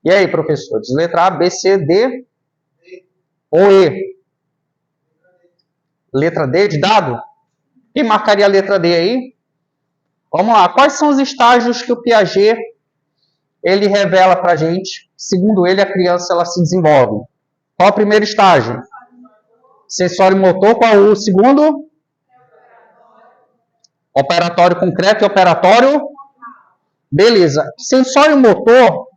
E aí, professores? Letra A, B, C, D ou E? Letra D de dado? Quem marcaria a letra D aí? Vamos lá. Quais são os estágios que o Piaget ele revela para a gente? Segundo ele, a criança ela se desenvolve. Qual o primeiro estágio? Sensório motor. Qual o segundo? Operatório concreto e operatório? Beleza. Sensório motor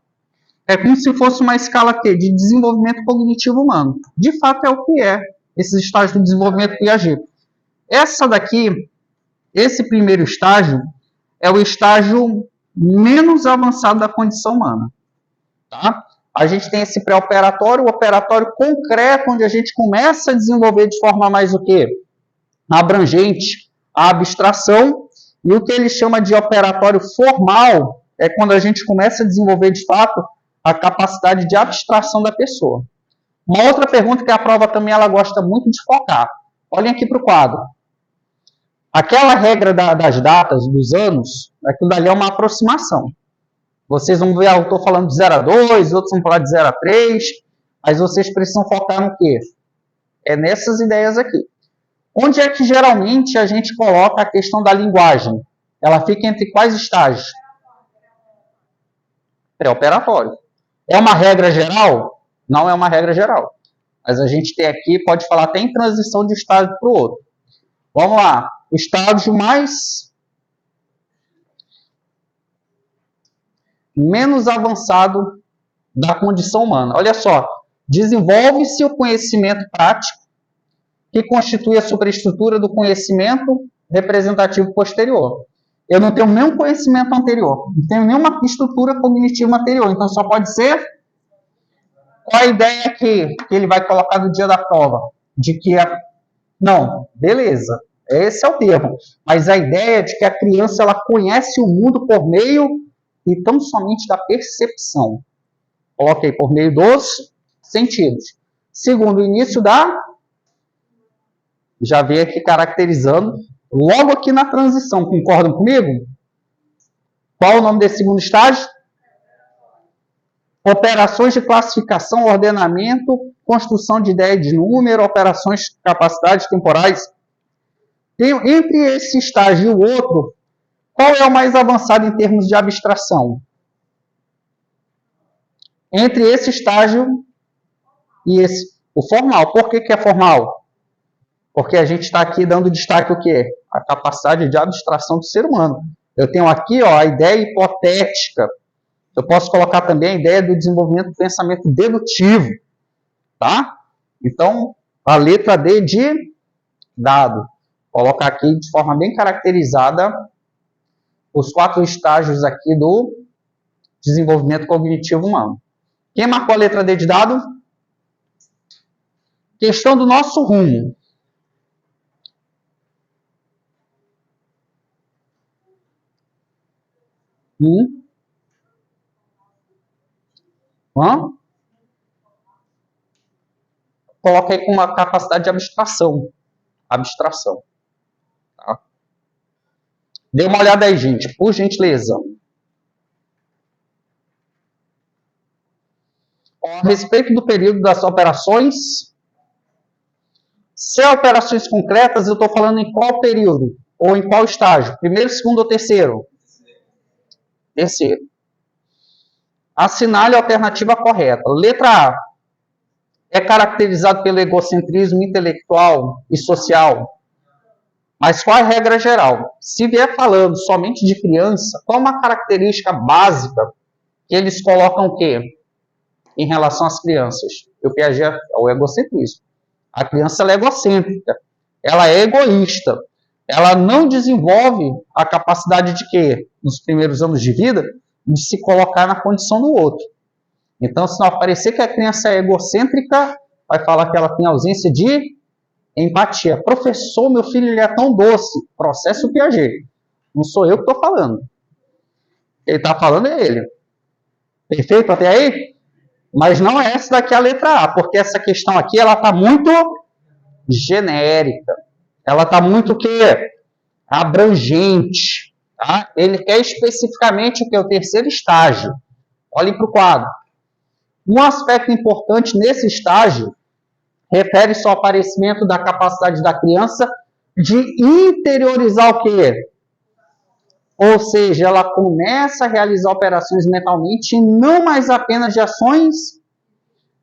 É como se fosse uma escala aqui, de desenvolvimento cognitivo humano. De fato é o que é esses estágios do desenvolvimento Piaget. Essa daqui, esse primeiro estágio, é o estágio menos avançado da condição humana. Tá? A gente tem esse pré-operatório, o operatório concreto, onde a gente começa a desenvolver de forma mais o quê? Abrangente a abstração, e o que ele chama de operatório formal é quando a gente começa a desenvolver de fato a capacidade de abstração da pessoa. Uma outra pergunta que a prova também ela gosta muito de focar. Olhem aqui para o quadro. Aquela regra das datas, dos anos, aquilo dali é uma aproximação. Vocês vão ver, eu estou falando de 0 a 2, outros vão falar de 0 a 3, mas vocês precisam focar no quê? É nessas ideias aqui. Onde é que geralmente a gente coloca a questão da linguagem? Ela fica entre quais estágios? Pré-operatório. É uma regra geral? Não é uma regra geral. Mas a gente tem aqui, pode falar até em transição de um estágio para o outro. Vamos lá. O estágio menos avançado da condição humana. Olha só. Desenvolve-se o conhecimento prático que constitui a superestrutura do conhecimento representativo posterior. Eu não tenho nenhum conhecimento anterior, não tenho nenhuma estrutura cognitiva anterior, então só pode ser... Qual a ideia que ele vai colocar no dia da prova? De que não, beleza, esse é o termo, mas a ideia é de que a criança ela conhece o mundo por meio e tão somente da percepção. Coloquei por meio dos sentidos. Segundo, o início da... Já veio aqui caracterizando, logo aqui na transição, concordam comigo? Qual o nome desse segundo estágio? Operações de classificação, ordenamento, construção de ideia de número, operações de capacidades temporais. Entre esse estágio e o outro, qual é o mais avançado em termos de abstração? Entre esse estágio e esse, o formal. Por que é formal? Porque a gente está aqui dando destaque o quê? A capacidade de abstração do ser humano. Eu tenho aqui a ideia hipotética. Eu posso colocar também a ideia do desenvolvimento do pensamento dedutivo. Tá? Então, a letra D de dado. Colocar aqui de forma bem caracterizada os 4 estágios aqui do desenvolvimento cognitivo humano. Quem marcou a letra D de dado? Questão do nosso rumo. Coloca aí com uma capacidade de abstração. Tá? Dê uma olhada aí, gente, por gentileza. A respeito do período das operações, se é operações concretas, eu estou falando em qual período? Ou em qual estágio? Primeiro, segundo ou terceiro? Terceiro. Assinale a alternativa correta. Letra A. É caracterizado pelo egocentrismo intelectual e social. Mas qual é a regra geral? Se vier falando somente de criança, qual é uma característica básica que eles colocam o quê? Em relação às crianças? O Piaget é o egocentrismo. A criança ela é egocêntrica. Ela é egoísta. Ela não desenvolve a capacidade de quê? Nos primeiros anos de vida, de se colocar na condição do outro. Então, se não aparecer que a criança é egocêntrica, vai falar que ela tem ausência de empatia. Professor, meu filho ele é tão doce. Processo Piaget. Não sou eu que estou falando. Ele está falando é ele. Perfeito até aí? Mas não é essa daqui a letra A, porque essa questão aqui ela está muito genérica. Ela está muito o quê? Abrangente. Tá? Ele quer especificamente o que? O terceiro estágio. Olhem para o quadro. Um aspecto importante nesse estágio refere-se ao aparecimento da capacidade da criança de interiorizar o quê? Ou seja, ela começa a realizar operações mentalmente e não mais apenas de ações.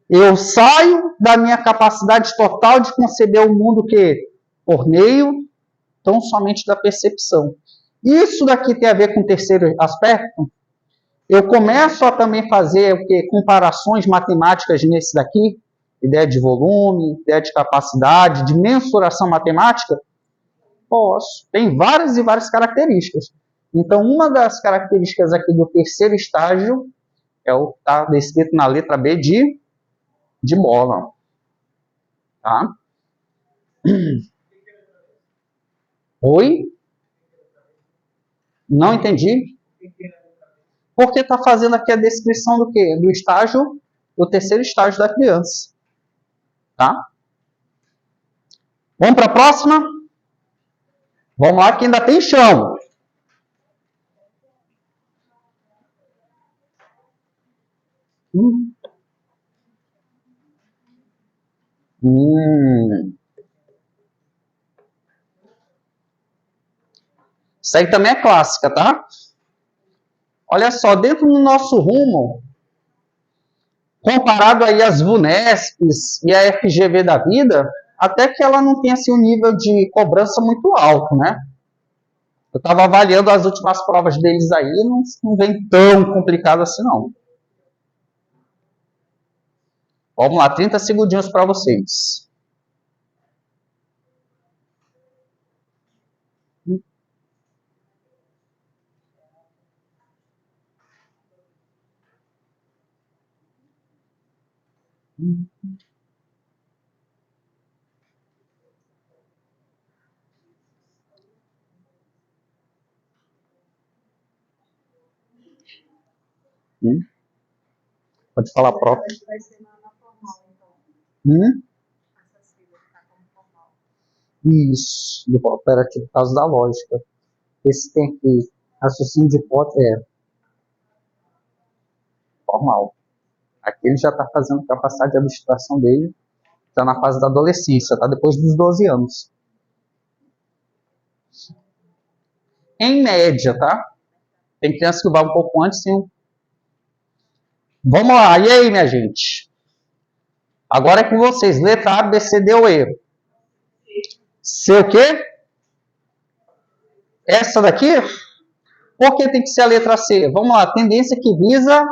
Eu saio da minha capacidade total de conceber o mundo que por meio tão somente da percepção. Isso daqui tem a ver com o terceiro aspecto. eu começo a também fazer o quê? Comparações matemáticas nesse daqui, ideia de volume, ideia de capacidade, de mensuração matemática. Posso. Tem várias e várias características. Então, uma das características aqui do terceiro estágio é o que está descrito na letra B de bola. Tá? Oi? Não entendi. Porque está fazendo aqui a descrição do quê? Do estágio, do terceiro estágio da criança. Tá? Vamos para a próxima? Vamos lá que ainda tem chão. Isso aí também é clássica, tá? Olha só, dentro do nosso rumo, comparado aí às VUNESPs e a FGV da vida, até que ela não tem assim, um nível de cobrança muito alto, né? Eu estava avaliando as últimas provas deles aí, não vem tão complicado assim, não. Vamos lá, 30 segundinhos para vocês. Pode falar próprio. Vai ser na formal, então. Essa sigla ficar como formal. Isso, do cooperativo, por causa da lógica. Esse tem aqui, raciocínio de hipótese formal. Aqui ele já está fazendo capacidade de abstração dele, está na fase da adolescência, está depois dos 12 anos. Em média, tá? Tem criança que vai um pouco antes, sim. Vamos lá, e aí, minha gente? Agora é com vocês. Letra A, B, C, D ou E? C o quê? Essa daqui? Por que tem que ser a letra C? Vamos lá, tendência que visa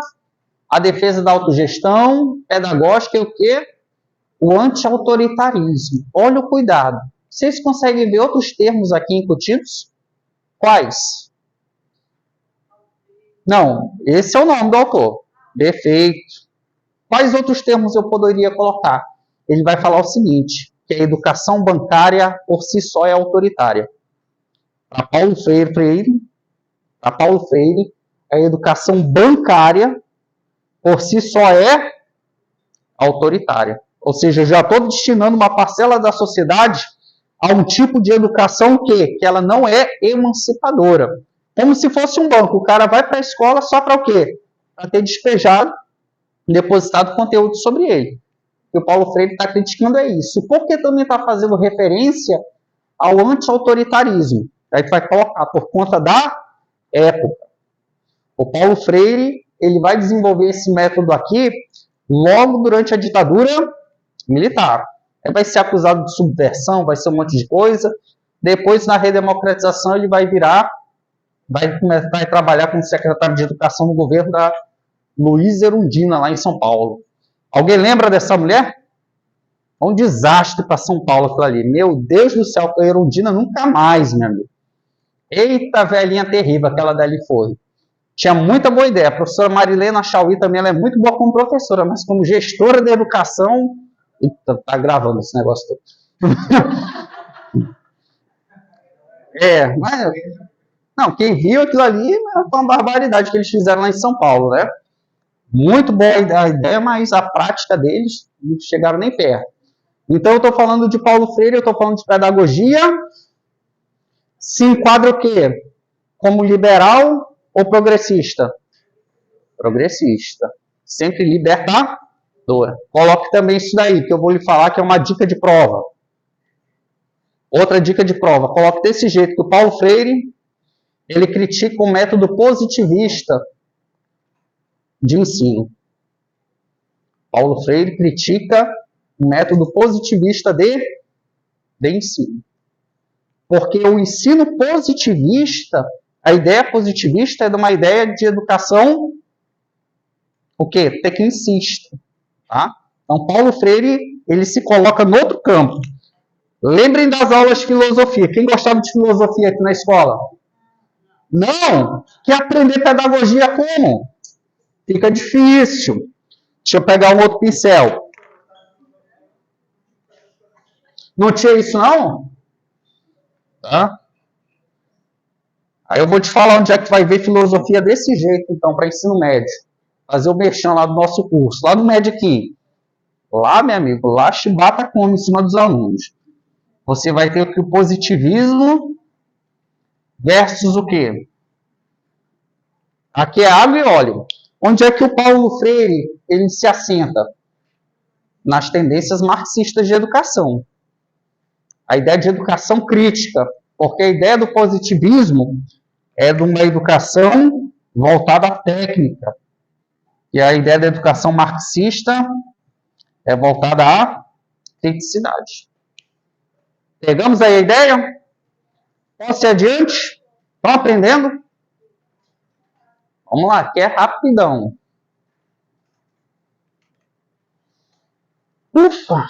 a defesa da autogestão, pedagógica e o quê? O anti-autoritarismo. Olha o cuidado. Vocês conseguem ver outros termos aqui incutidos? Quais? Não, esse é o nome do autor. Perfeito. Quais outros termos eu poderia colocar? Ele vai falar o seguinte, que a educação bancária por si só é autoritária. Para Paulo Freire, a educação bancária por si só é autoritária. Ou seja, eu já estou destinando uma parcela da sociedade a um tipo de educação que ela não é emancipadora. Como se fosse um banco. O cara vai para a escola só para o quê? Para ter despejado, depositado conteúdo sobre ele. O que o Paulo Freire está criticando é isso. Por que também está fazendo referência ao anti-autoritarismo? Aí vai colocar por conta da época. O Paulo Freire ele vai desenvolver esse método aqui logo durante a ditadura militar. Ele vai ser acusado de subversão, vai ser um monte de coisa. Depois, na redemocratização, ele vai vai trabalhar como secretário de educação no governo da Luísa Erundina, lá em São Paulo. Alguém lembra dessa mulher? Um desastre para São Paulo aquilo ali. Meu Deus do céu, a Erundina nunca mais, meu amigo. Eita, velhinha terrível aquela dali foi. Tinha muita boa ideia. A professora Marilena Chauí também ela é muito boa como professora, mas como gestora de educação... Eita, tá gravando esse negócio todo. Mas... Não, quem viu aquilo ali foi uma barbaridade que eles fizeram lá em São Paulo, né? Muito boa a ideia, mas a prática deles não chegaram nem perto. Então, eu estou falando de Paulo Freire, eu estou falando de pedagogia. Se enquadra o quê? Como liberal ou progressista? Progressista. Sempre libertadora. Coloque também isso daí, que eu vou lhe falar que é uma dica de prova. Outra dica de prova. Coloque desse jeito, que o Paulo Freire, ele critica o método positivista de ensino. Paulo Freire critica o método positivista de ensino. Porque o ensino positivista, a ideia positivista é de uma ideia de educação o quê? Tecnicista. Tá? Então, Paulo Freire, ele se coloca no outro campo. Lembrem das aulas de filosofia. Quem gostava de filosofia aqui na escola? Não! Quer aprender pedagogia como? Fica difícil. Deixa eu pegar um outro pincel. Não tinha isso, não? Tá? Aí eu vou te falar onde é que tu vai ver filosofia desse jeito, então, para ensino médio. Fazer o merchan lá do nosso curso, lá no Médio aqui. Lá, meu amigo, lá chibata come em cima dos alunos. Você vai ter o positivismo versus o quê? Aqui é água e óleo. Onde é que o Paulo Freire ele se assenta? Nas tendências marxistas de educação. A ideia de educação crítica, porque a ideia do positivismo é de uma educação voltada à técnica. E a ideia da educação marxista é voltada à criticidade. Pegamos aí a ideia? Posso ir adiante? Estão aprendendo? Vamos lá, que é rapidão. Ufa!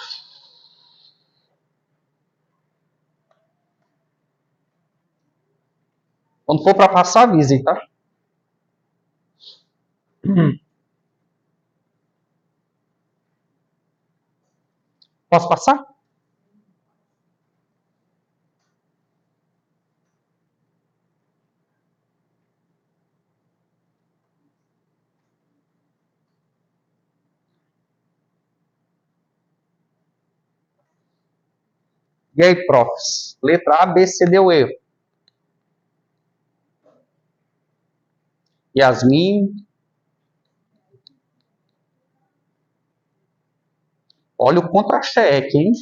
Quando for para passar, avisem, tá? Posso passar? E aí, profs? Letra A, B, C, D ou E? Yasmin. Olha o contra-cheque, hein?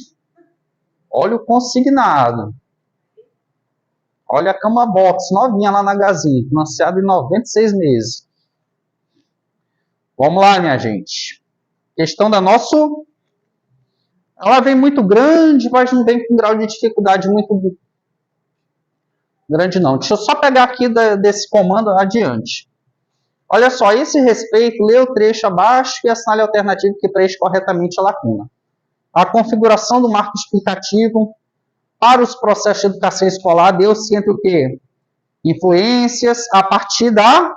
Olha o consignado. Olha a cama box, novinha lá na Gazin, financiada em 96 meses. Vamos lá, minha gente. Questão da nosso... Ela vem muito grande, mas não vem com grau de dificuldade muito grande, não. Deixa eu só pegar aqui desse comando adiante. Olha só, a esse respeito, lê o trecho abaixo e assinale a alternativa que preenche corretamente a lacuna. A configuração do marco explicativo para os processos de educação escolar deu-se entre o quê? Influências a partir da...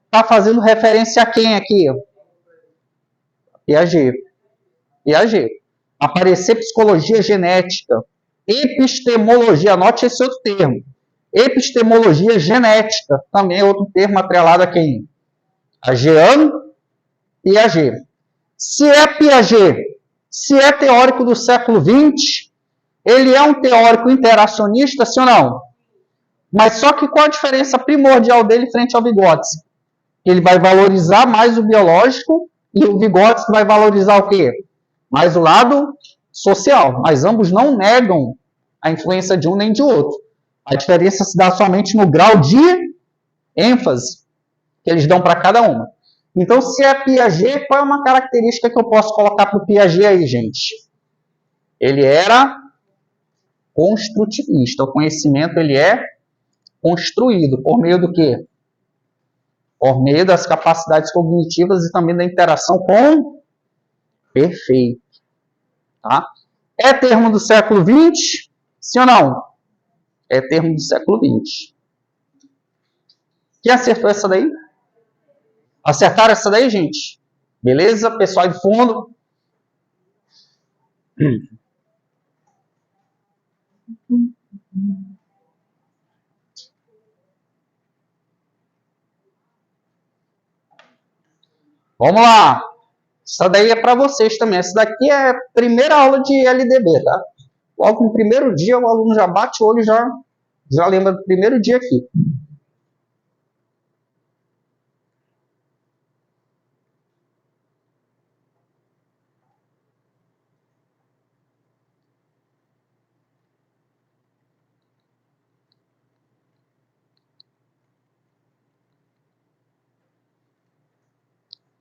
Está fazendo referência a quem aqui? Piaget. Piaget. Aparecer psicologia genética. Epistemologia, anote esse outro termo. Epistemologia genética, também é outro termo atrelado a quem? A Jean Piaget. Se é Piaget, se é teórico do século XX, ele é um teórico interacionista, sim ou não? Mas só que qual a diferença primordial dele frente ao Vygotsky? Ele vai valorizar mais o biológico e o Vygotsky vai valorizar o quê? Mais o lado social. Mas ambos não negam a influência de um nem de outro. A diferença se dá somente no grau de ênfase que eles dão para cada uma. Então, se é Piaget, qual é uma característica que eu posso colocar para o Piaget aí, gente? Ele era construtivista. O conhecimento ele é construído por meio do quê? Por meio das capacidades cognitivas e também da interação com... Perfeito. Tá? É termo do século XX? Sim ou não? É termo do século XX. Quem acertou essa daí? Acertaram essa daí, gente? Beleza? Pessoal de fundo? Vamos lá. Essa daí é para vocês também. Essa daqui é a primeira aula de LDB, tá? Logo no primeiro dia o aluno já bate o olho e já lembra do primeiro dia aqui.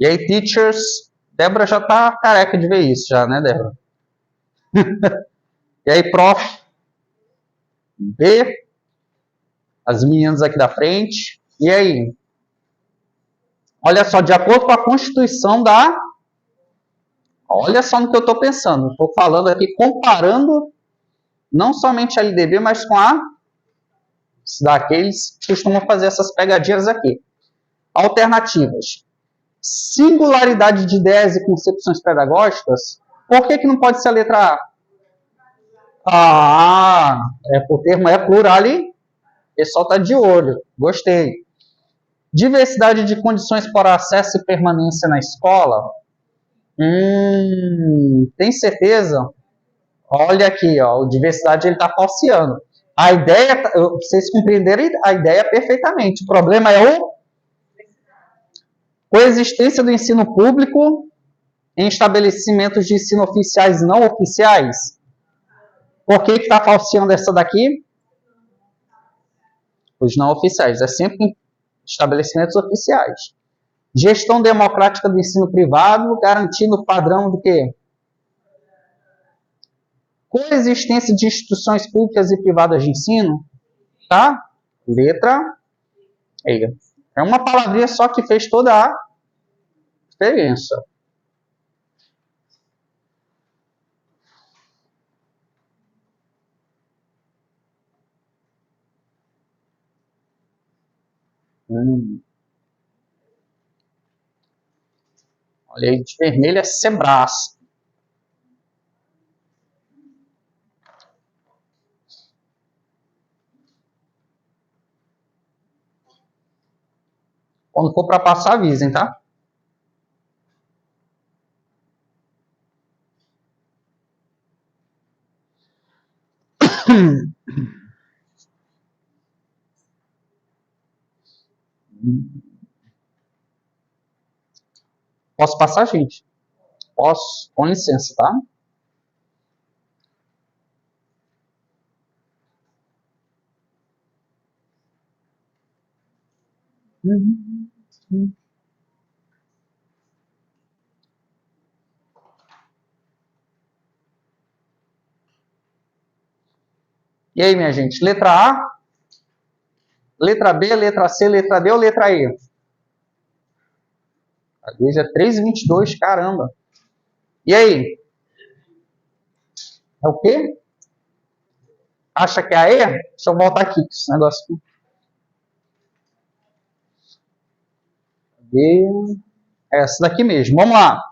E aí, teachers? Débora já tá careca de ver isso já, né, Débora? E aí, prof? B? As meninas aqui da frente. E aí? Olha só, de acordo com a Constituição da... Olha só no que eu estou pensando. Estou falando aqui, comparando não somente a LDB, mas com a daqueles que costumam fazer essas pegadinhas aqui. Alternativas. Singularidade de ideias e concepções pedagógicas. Por que não pode ser a letra A? O termo é plural e o pessoal está de olho. Gostei. Diversidade de condições para acesso e permanência na escola. Tem certeza? Olha aqui, ó, o diversidade ele está falseando. A ideia, vocês compreenderam a ideia perfeitamente. O problema é o coexistência do ensino público em estabelecimentos de ensino oficiais e não oficiais. Por que está falseando essa daqui? Os não oficiais. É sempre em estabelecimentos oficiais. Gestão democrática do ensino privado, garantindo o padrão do quê? Coexistência de instituições públicas e privadas de ensino. Tá? Letra E. É uma palavrinha só que fez toda a diferença. Olha aí, de vermelho é Sebrasp. Quando for para passar, avisem, tá? Posso passar, gente? Posso? Com licença, tá? E aí, minha gente? Letra A, letra B, letra C, letra D ou letra E? A vez é 3,22, caramba. E aí? É o quê? Acha que é a E? Deixa eu voltar aqui, esse negócio aqui. É essa daqui mesmo. Vamos lá.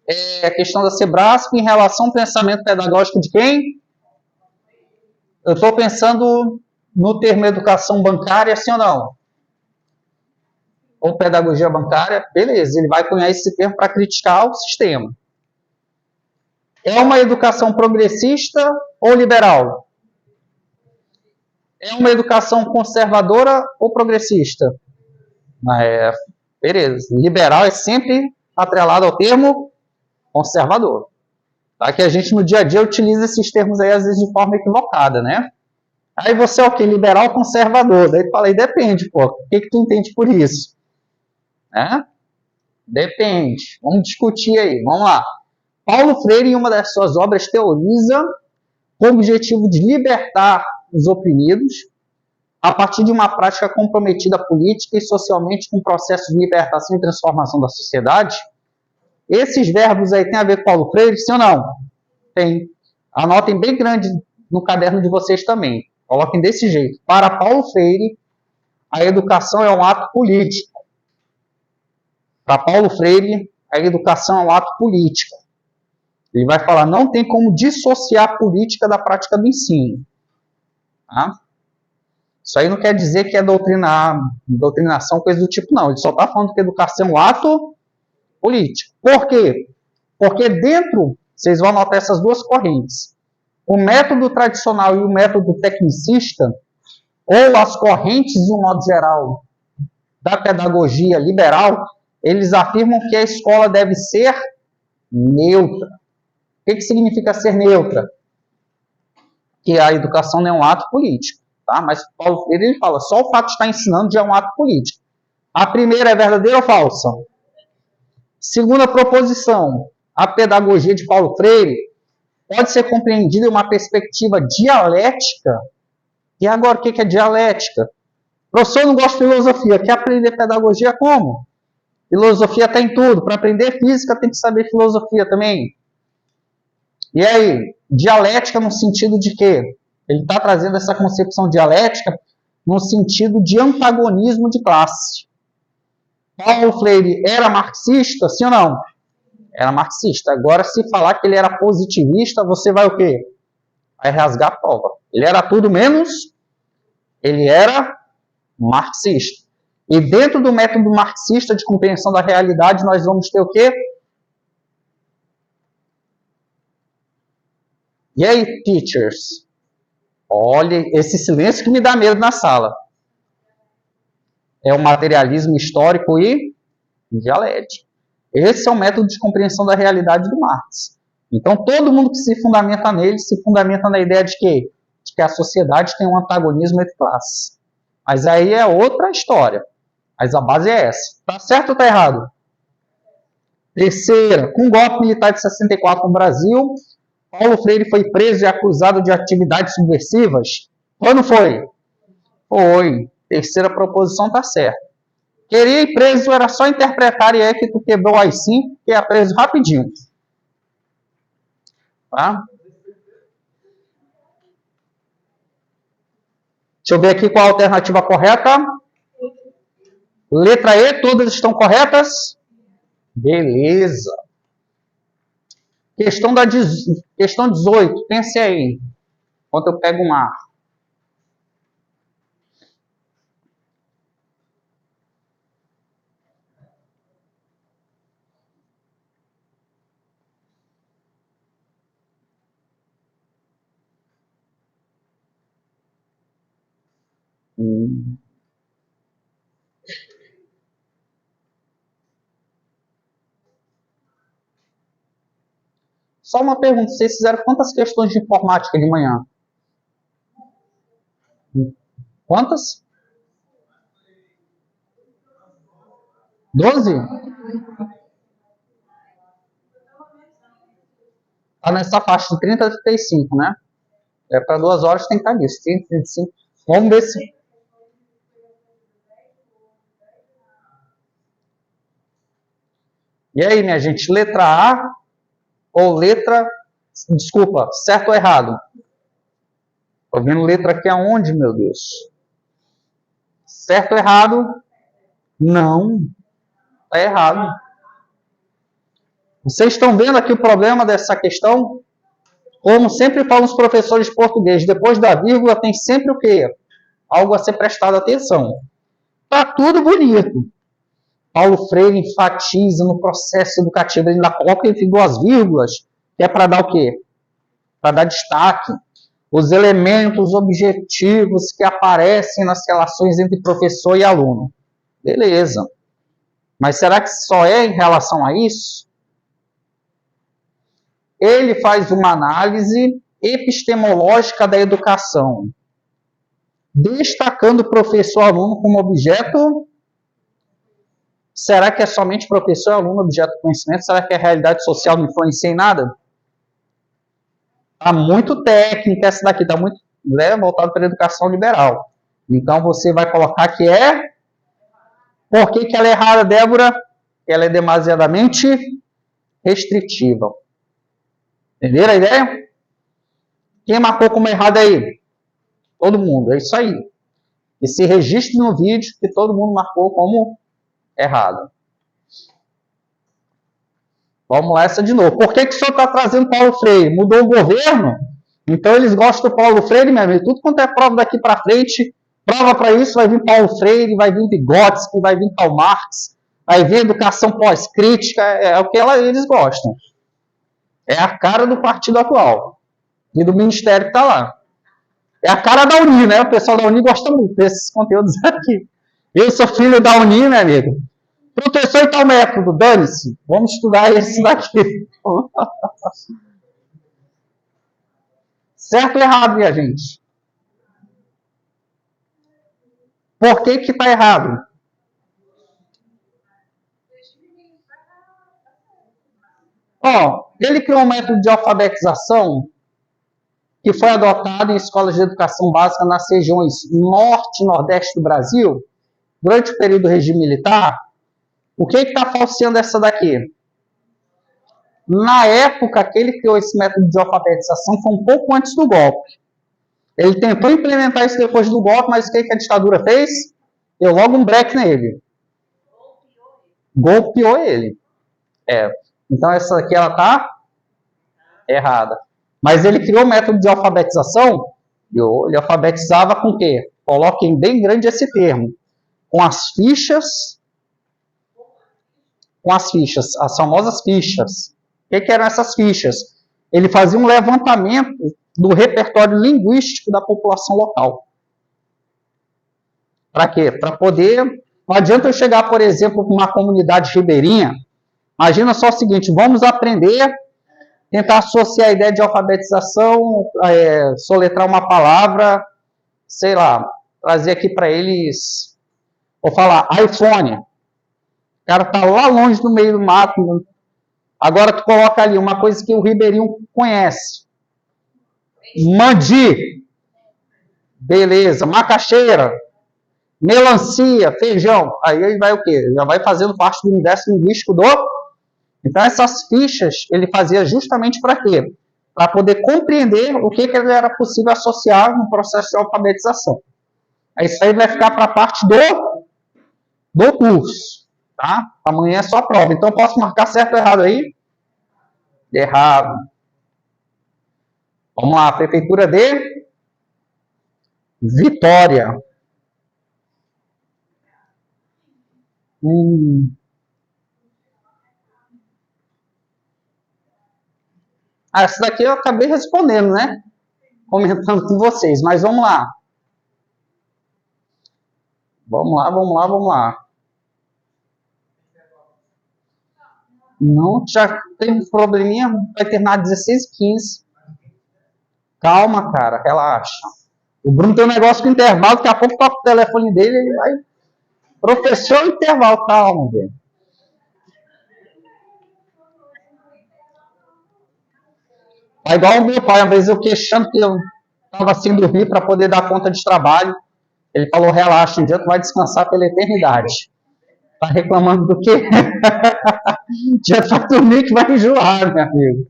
É a questão da Sebrasp em relação ao pensamento pedagógico de quem? Eu estou pensando no termo educação bancária, sim ou não? Ou pedagogia bancária, beleza, ele vai cunhar esse termo para criticar o sistema. É uma educação progressista ou liberal? É uma educação conservadora ou progressista? Beleza, liberal é sempre atrelado ao termo conservador. Tá? Que a gente no dia a dia utiliza esses termos aí às vezes de forma equivocada, né? Aí você é o quê? Liberal ou conservador? Daí tu fala, aí depende, pô. O que tu entende por isso? Depende. Vamos discutir aí. Vamos lá. Paulo Freire, em uma das suas obras, teoriza com o objetivo de libertar os oprimidos a partir de uma prática comprometida política e socialmente com o processo de libertação e transformação da sociedade. Esses verbos aí têm a ver com Paulo Freire, sim ou não? Tem. Anotem bem grande no caderno de vocês também. Coloquem desse jeito. Para Paulo Freire, a educação é um ato político. Para Paulo Freire, a educação é um ato político. Ele vai falar, não tem como dissociar a política da prática do ensino. Tá? Isso aí não quer dizer que é doutrinação, coisa do tipo, não. Ele só está falando que a educação é um ato político. Por quê? Porque dentro, vocês vão anotar essas duas correntes. O método tradicional e o método tecnicista, ou as correntes, de um modo geral, da pedagogia liberal, eles afirmam que a escola deve ser neutra. O que significa ser neutra? Que a educação não é um ato político. Tá? Mas Paulo Freire ele fala, só o fato de estar ensinando já é um ato político. A primeira é verdadeira ou falsa? Segunda proposição, a pedagogia de Paulo Freire pode ser compreendida em uma perspectiva dialética. E agora, o que é dialética? Professor, eu não gosto de filosofia. Quer aprender pedagogia como? Filosofia tem tudo. Para aprender física tem que saber filosofia também. E aí, dialética no sentido de quê? Ele está trazendo essa concepção dialética no sentido de antagonismo de classe. Paulo Freire era marxista, sim ou não? Era marxista. Agora, se falar que ele era positivista, você vai o quê? Vai rasgar a prova. Ele era tudo menos, ele era marxista. E dentro do método marxista de compreensão da realidade, nós vamos ter o quê? E aí, teachers? Olha, esse silêncio que me dá medo na sala. É o materialismo histórico e dialético. Esse é o método de compreensão da realidade do Marx. Então, todo mundo que se fundamenta nele, se fundamenta na ideia de quê? De que a sociedade tem um antagonismo entre classes. Mas aí é outra história. Mas a base é essa. Tá certo ou tá errado? Terceira, com o golpe militar de 64 no Brasil, Paulo Freire foi preso e acusado de atividades subversivas? Ou não foi? Foi. Terceira proposição tá certa. Queria ir preso, era só interpretar e é que tu quebrou as 5, que é preso rapidinho. Tá? Deixa eu ver aqui qual a alternativa correta. Letra E, todas estão corretas? Beleza. Questão 18, pense aí. Enquanto eu pego um ar. Só uma pergunta, vocês fizeram quantas questões de informática de manhã? Quantas? 12? Está nessa faixa de 30 a 35, né? É para 2 horas tem que estar nisso, 30 a 35. Vamos ver se... E aí, minha gente, letra A ou letra... Desculpa, certo ou errado? Estou vendo letra aqui aonde, meu Deus? Certo ou errado? Não, está errado. Vocês estão vendo aqui o problema dessa questão? Como sempre falam os professores de português, depois da vírgula tem sempre o quê? Algo a ser prestado atenção. Está tudo bonito. Paulo Freire enfatiza no processo educativo, ele ainda coloca entre 2 vírgulas, que é para dar o quê? Para dar destaque. Os elementos objetivos que aparecem nas relações entre professor e aluno. Beleza. Mas será que só é em relação a isso? Ele faz uma análise epistemológica da educação, destacando professor e aluno como objeto. Será que é somente professor e aluno objeto de conhecimento? Será que a realidade social não influencia em nada? Está muito técnica essa daqui, está muito voltado para a educação liberal. Então você vai colocar que é... Por que ela é errada, Débora? Ela é demasiadamente restritiva. Entenderam a ideia? Quem marcou como errado aí? Todo mundo, é isso aí. E se registre no vídeo que todo mundo marcou como errado. Vamos lá, essa de novo. Por que o senhor está trazendo Paulo Freire? Mudou o governo? Então eles gostam do Paulo Freire, meu amigo. Tudo quanto é prova daqui para frente, prova para isso, vai vir Paulo Freire, vai vir Vygotsky, vai vir Karl Marx, vai vir educação pós-crítica, é o que eles gostam. É a cara do partido atual e do ministério que está lá. É a cara da Uni, né? O pessoal da Uni gosta muito desses conteúdos aqui. Eu sou filho da Uni, meu amigo. Professor e tal método, dane-se. Vamos estudar esse daqui. Certo ou errado, minha gente? Por que está errado? Ó, ele criou um método de alfabetização que foi adotado em escolas de educação básica nas regiões norte e nordeste do Brasil, durante o período do regime militar, o que está falseando essa daqui? Na época que ele criou esse método de alfabetização, foi um pouco antes do golpe. Ele tentou implementar isso depois do golpe, mas o que a ditadura fez? Deu logo um break nele. Golpeou ele. Então essa aqui ela está errada. Mas ele criou o método de alfabetização, ele alfabetizava com o quê? Coloquem bem grande esse termo. Com as fichas, as famosas fichas. O que eram essas fichas? Ele fazia um levantamento do repertório linguístico da população local. Para quê? Para poder... Não adianta eu chegar, por exemplo, para uma comunidade ribeirinha. Imagina só o seguinte, vamos aprender, tentar associar a ideia de alfabetização, soletrar uma palavra, sei lá, trazer aqui para eles, vou falar, iPhone. O cara está lá longe no meio do mato. Agora tu coloca ali uma coisa que o ribeirinho conhece. Mandi. Beleza. Macaxeira. Melancia, feijão. Aí ele vai o quê? Já vai fazendo parte do universo linguístico do... Então essas fichas ele fazia justamente para quê? Para poder compreender o que ele era possível associar no processo de alfabetização. Isso aí vai ficar para a parte do curso. Tá? Amanhã é só prova. Então posso marcar certo ou errado aí? Errado. Vamos lá, Prefeitura de Vitória. Essa daqui eu acabei respondendo, né? Comentando com vocês, mas vamos lá. Vamos lá. Não, já teve um probleminha, vai terminar 16h15. Calma, cara, relaxa. O Bruno tem um negócio com intervalo, daqui a pouco toca o telefone dele, ele vai... Professor, intervalo, calma, velho. É igual o meu pai, uma vez eu queixando que eu estava sem dormir para poder dar conta de trabalho. Ele falou, relaxa, um dia tu vai descansar pela eternidade. Tá reclamando do quê? Já tá dormir que vai enjoar, meu amigo.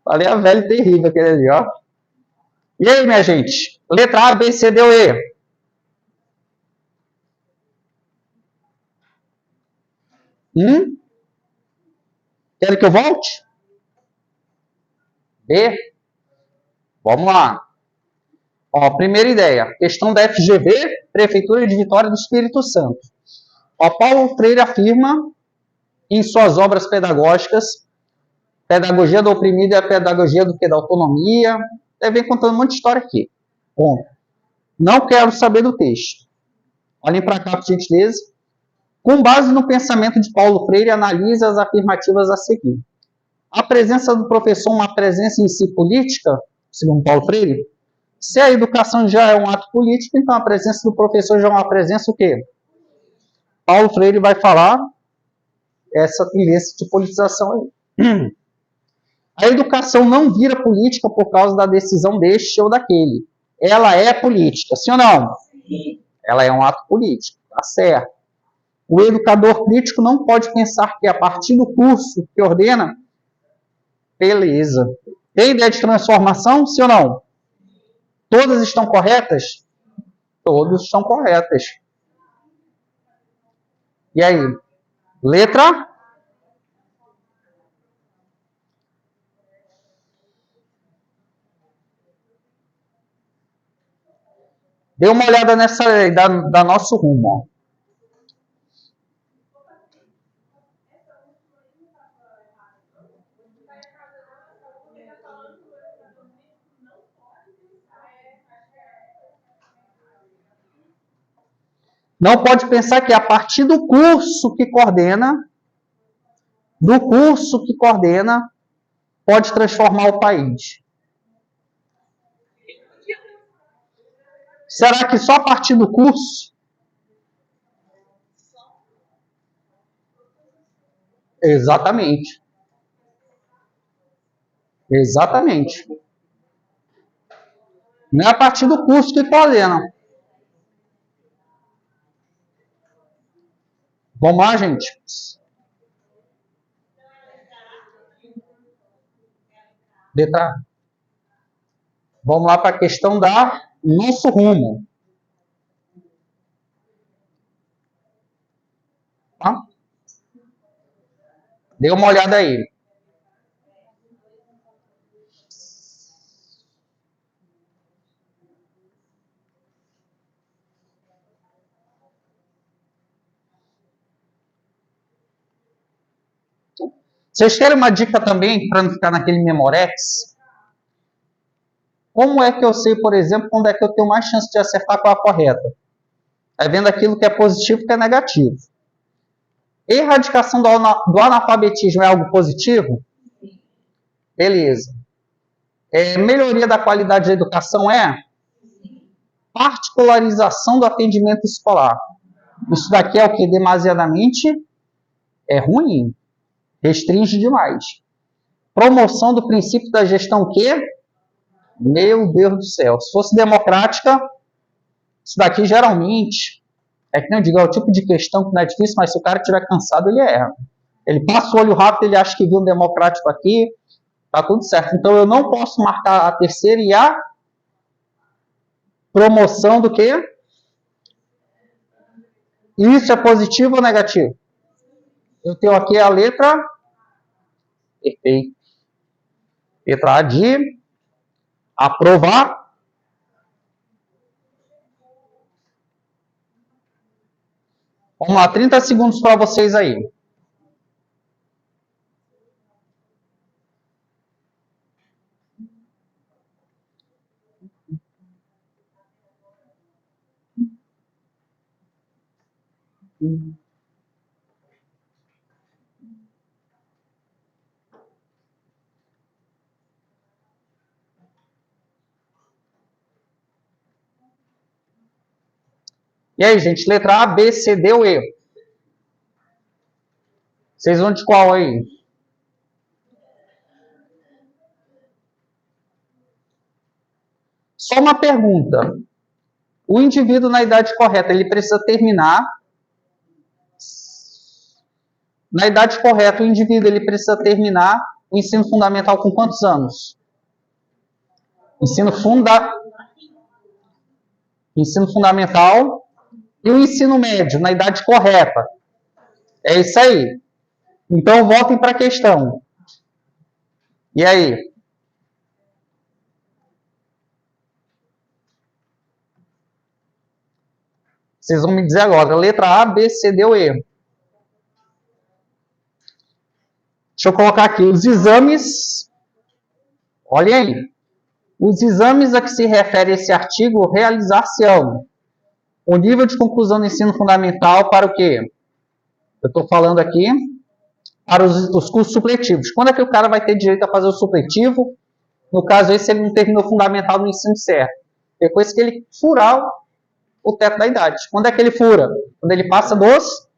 Falei a velha terrível aquele ali, ó. E aí, minha gente? Letra A, B, C, D ou E? Querem que eu volte? B? Vamos lá. Ó, primeira ideia. Questão da FGV, Prefeitura de Vitória do Espírito Santo. Ó, Paulo Freire afirma em suas obras pedagógicas, Pedagogia do Oprimido e a Pedagogia do que? Da Autonomia. Deve vir contando um monte de história aqui. Bom, não quero saber do texto. Olhem para cá, por gentileza. Com base no pensamento de Paulo Freire, analise as afirmativas a seguir. A presença do professor é uma presença em si política, segundo Paulo Freire? Se a educação já é um ato político, então a presença do professor já é uma presença o quê? Paulo Freire vai falar essa tendência de politização aí. A educação não vira política por causa da decisão deste ou daquele. Ela é política, sim ou não? Sim. Ela é um ato político, tá certo. O educador crítico não pode pensar que a partir do curso que ordena, beleza. Tem ideia de transformação, sim ou não? Todas estão corretas? Todas estão corretas. E aí? Letra? Dê uma olhada nessa lei, da nosso rumo. Ó. Não pode pensar que a partir do curso que coordena, pode transformar o país. Será que só a partir do curso? Exatamente. Exatamente. Não é a partir do curso que coordena. Vamos lá, gente? Letra A. Vamos lá para a questão da nosso rumo. Tá? Dê uma olhada aí. Vocês querem uma dica também, para não ficar naquele Memorex? Como é que eu sei, por exemplo, quando é que eu tenho mais chance de acertar com a correta? É vendo aquilo que é positivo e que é negativo. Erradicação do analfabetismo é algo positivo? Beleza. Melhoria da qualidade da educação é? Particularização do atendimento escolar. Isso daqui é o que demasiadamente é ruim. Restringe demais. Promoção do princípio da gestão o quê? Meu Deus do céu. Se fosse democrática, isso daqui geralmente, é que nem eu digo, é o tipo de questão que não é difícil, mas se o cara estiver cansado, ele erra. Ele passa o olho rápido, ele acha que viu um democrático aqui, tá tudo certo. Então eu não posso marcar a terceira e a promoção do quê? Isso é positivo ou negativo? Eu tenho aqui a letra perfeito. Letra A de aprovar. Vamos lá, 30 segundos para vocês aí. E aí, gente, letra A, B, C, D ou E? Vocês vão de qual aí? Só uma pergunta. O indivíduo na idade correta, ele precisa terminar. Na idade correta, o indivíduo ele precisa terminar o ensino fundamental com quantos anos? Ensino fundamental e o ensino médio, na idade correta. É isso aí. Então, voltem para a questão. E aí? Vocês vão me dizer agora, letra A, B, C, D ou E? Deixa eu colocar aqui, os exames, olhem aí, os exames a que se refere esse artigo realizar-se-ão. O nível de conclusão do ensino fundamental para o quê? Eu estou falando aqui para os cursos supletivos. Quando é que o cara vai ter direito a fazer o supletivo? No caso, esse ele não terminou o fundamental no ensino certo. Depois que ele furar o teto da idade. Quando é que ele fura? Quando ele passa dos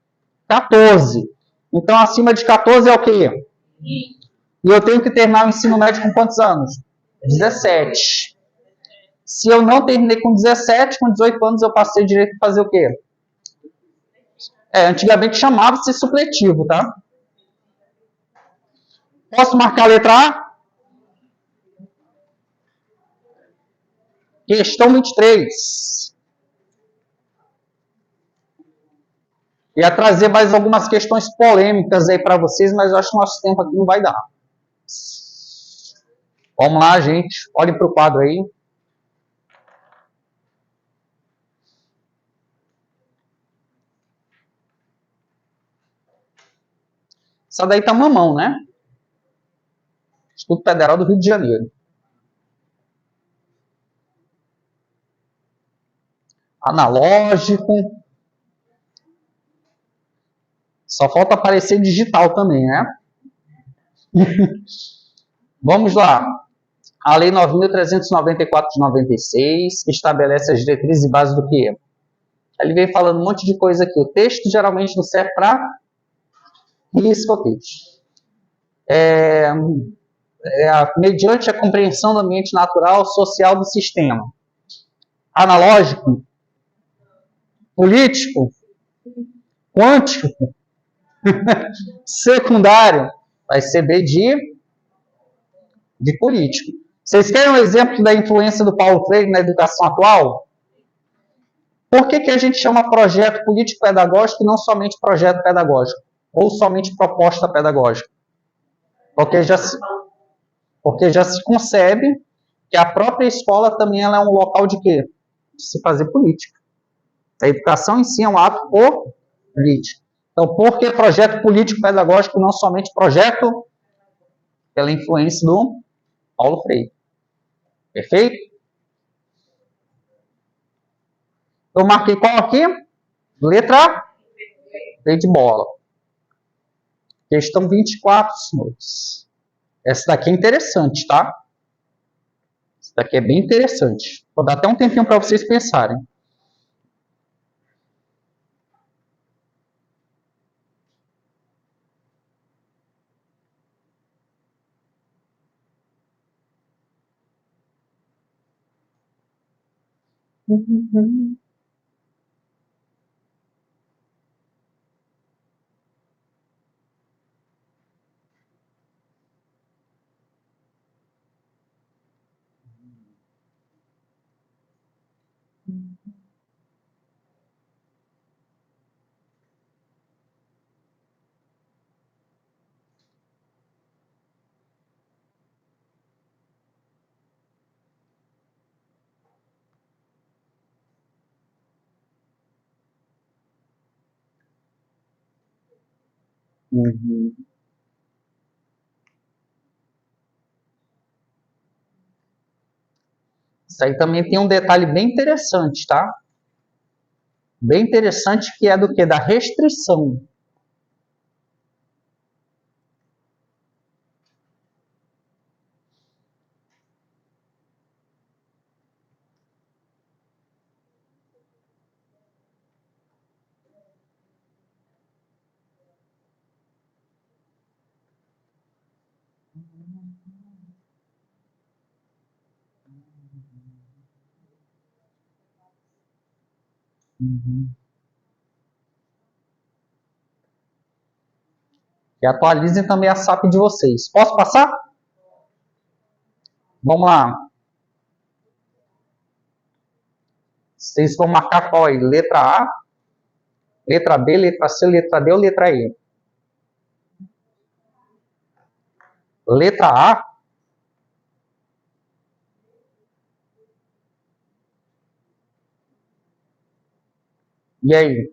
14. Então, acima de 14 é o quê? E eu tenho que terminar o ensino médio com quantos anos? 17. Se eu não terminei com 17, com 18 anos eu passei direito a fazer o quê? Antigamente chamava-se supletivo, tá? Posso marcar a letra A? Questão 23. Ia trazer mais algumas questões polêmicas aí para vocês, mas eu acho que nosso tempo aqui não vai dar. Vamos lá, gente. Olhem para o quadro aí. Essa daí tá mamão, né? Instituto Federal do Rio de Janeiro. Analógico. Só falta aparecer digital também, né? Vamos lá. A Lei 9.394 de 96 estabelece as diretrizes e bases do que? Ele vem falando um monte de coisa aqui. O texto geralmente não serve para risco o texto. Mediante a compreensão do ambiente natural social do sistema. Analógico? Político? Quântico? Secundário? Vai ser B de político. Vocês querem um exemplo da influência do Paulo Freire na educação atual? Por que a gente chama projeto político-pedagógico e não somente projeto pedagógico? Ou somente proposta pedagógica? Porque já se concebe que a própria escola também ela é um local de quê? De se fazer política. A educação em si é um ato político. Então, por que projeto político-pedagógico e não somente projeto pela influência do Paulo Freire? Perfeito? Eu marquei qual aqui? Letra B de bola. Questão 24, senhores. Essa daqui é interessante, tá? Essa daqui é bem interessante. Vou dar até um tempinho para vocês pensarem. Isso aí também tem um detalhe bem interessante, tá? Bem interessante que é do que? Da restrição. E atualizem também a SAP de vocês. Posso passar? Vamos lá. Vocês vão marcar qual aí? Letra A, letra B, letra C, letra D ou letra E? Letra A. E aí?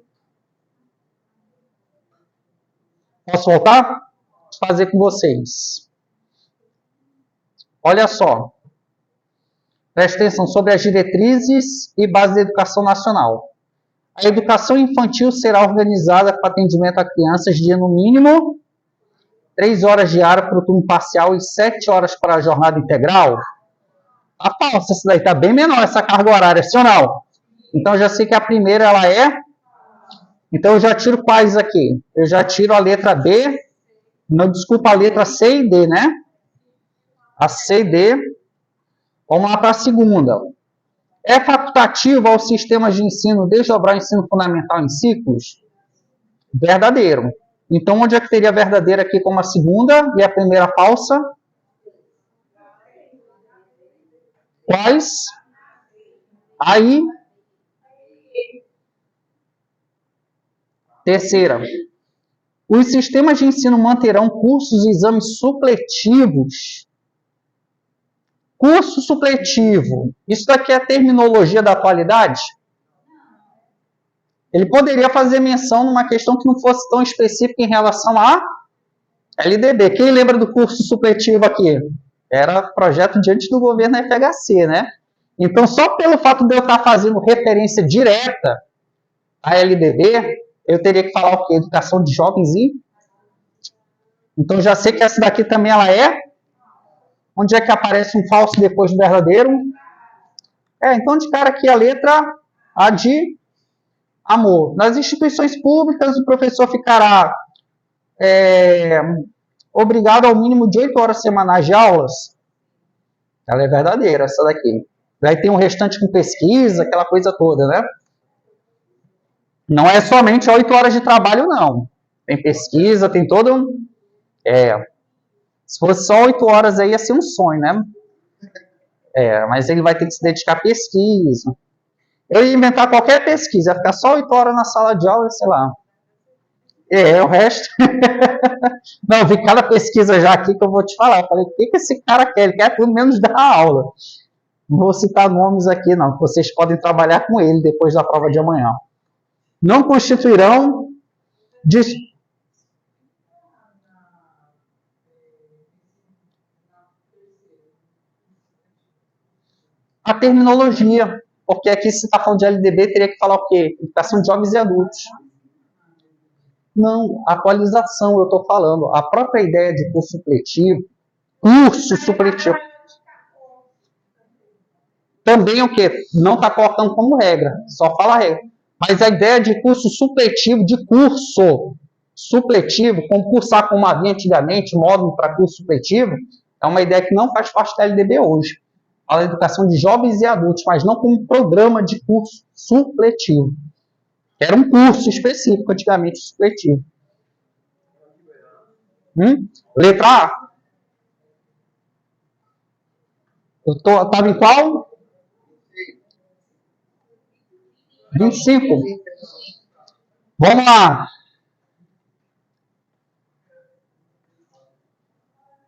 Posso voltar? Vou fazer com vocês. Olha só. Preste atenção sobre as diretrizes e bases da educação nacional. A educação infantil será organizada para atendimento a crianças de no mínimo 3 horas diárias para o turno parcial e 7 horas para a jornada integral. Rapaz, essa daí está bem menor, essa carga horária, sim ou não? Então, eu já sei que a primeira, ela é... Então, eu já tiro quais aqui? Eu já tiro a letra B, não, desculpa, a letra C e D, né? A C e D. Vamos lá para a segunda. É facultativo ao sistema de ensino desdobrar o ensino fundamental em ciclos? Verdadeiro. Então, onde é que teria verdadeira aqui como a segunda e a primeira falsa? Quais? Aí. Terceira. Os sistemas de ensino manterão cursos e exames supletivos. Curso supletivo. Isso daqui é a terminologia da atualidade? Ele poderia fazer menção numa questão que não fosse tão específica em relação a LDB. Quem lembra do curso supletivo aqui? Era projeto diante do governo FHC, né? Então, só pelo fato de eu estar fazendo referência direta à LDB, eu teria que falar o quê? Educação de jovens e... Então, já sei que essa daqui também ela é... Onde é que aparece um falso depois do verdadeiro? Então, de cara aqui a letra A de amor. Nas instituições públicas, o professor ficará obrigado ao mínimo de 8 horas semanais de aulas. Ela é verdadeira, essa daqui. Aí tem o restante com pesquisa, aquela coisa toda, né? Não é somente 8 horas de trabalho, não. Tem pesquisa, tem todo um... se fosse só 8 horas aí ia ser um sonho, né? Mas ele vai ter que se dedicar à pesquisa. Eu ia inventar qualquer pesquisa, ia ficar só 8 horas na sala de aula, sei lá. O resto... Não, eu vi cada pesquisa já aqui que eu vou te falar. Eu falei, o que esse cara quer? Ele quer tudo menos dar aula. Não vou citar nomes aqui, não. Vocês podem trabalhar com ele depois da prova de amanhã. Não constituirão a terminologia, porque aqui se está falando de LDB, teria que falar o quê? Educação de jovens e adultos. Não, atualização eu estou falando. A própria ideia de curso supletivo, também o quê? Não está colocando como regra, só fala regra. Mas a ideia de curso supletivo, como cursar como havia antigamente, módulo para curso supletivo, é uma ideia que não faz parte da LDB hoje. Fala de educação de jovens e adultos, mas não como programa de curso supletivo. Era um curso específico, antigamente, supletivo. Letra A. Eu estava em qual? 25. Vamos lá.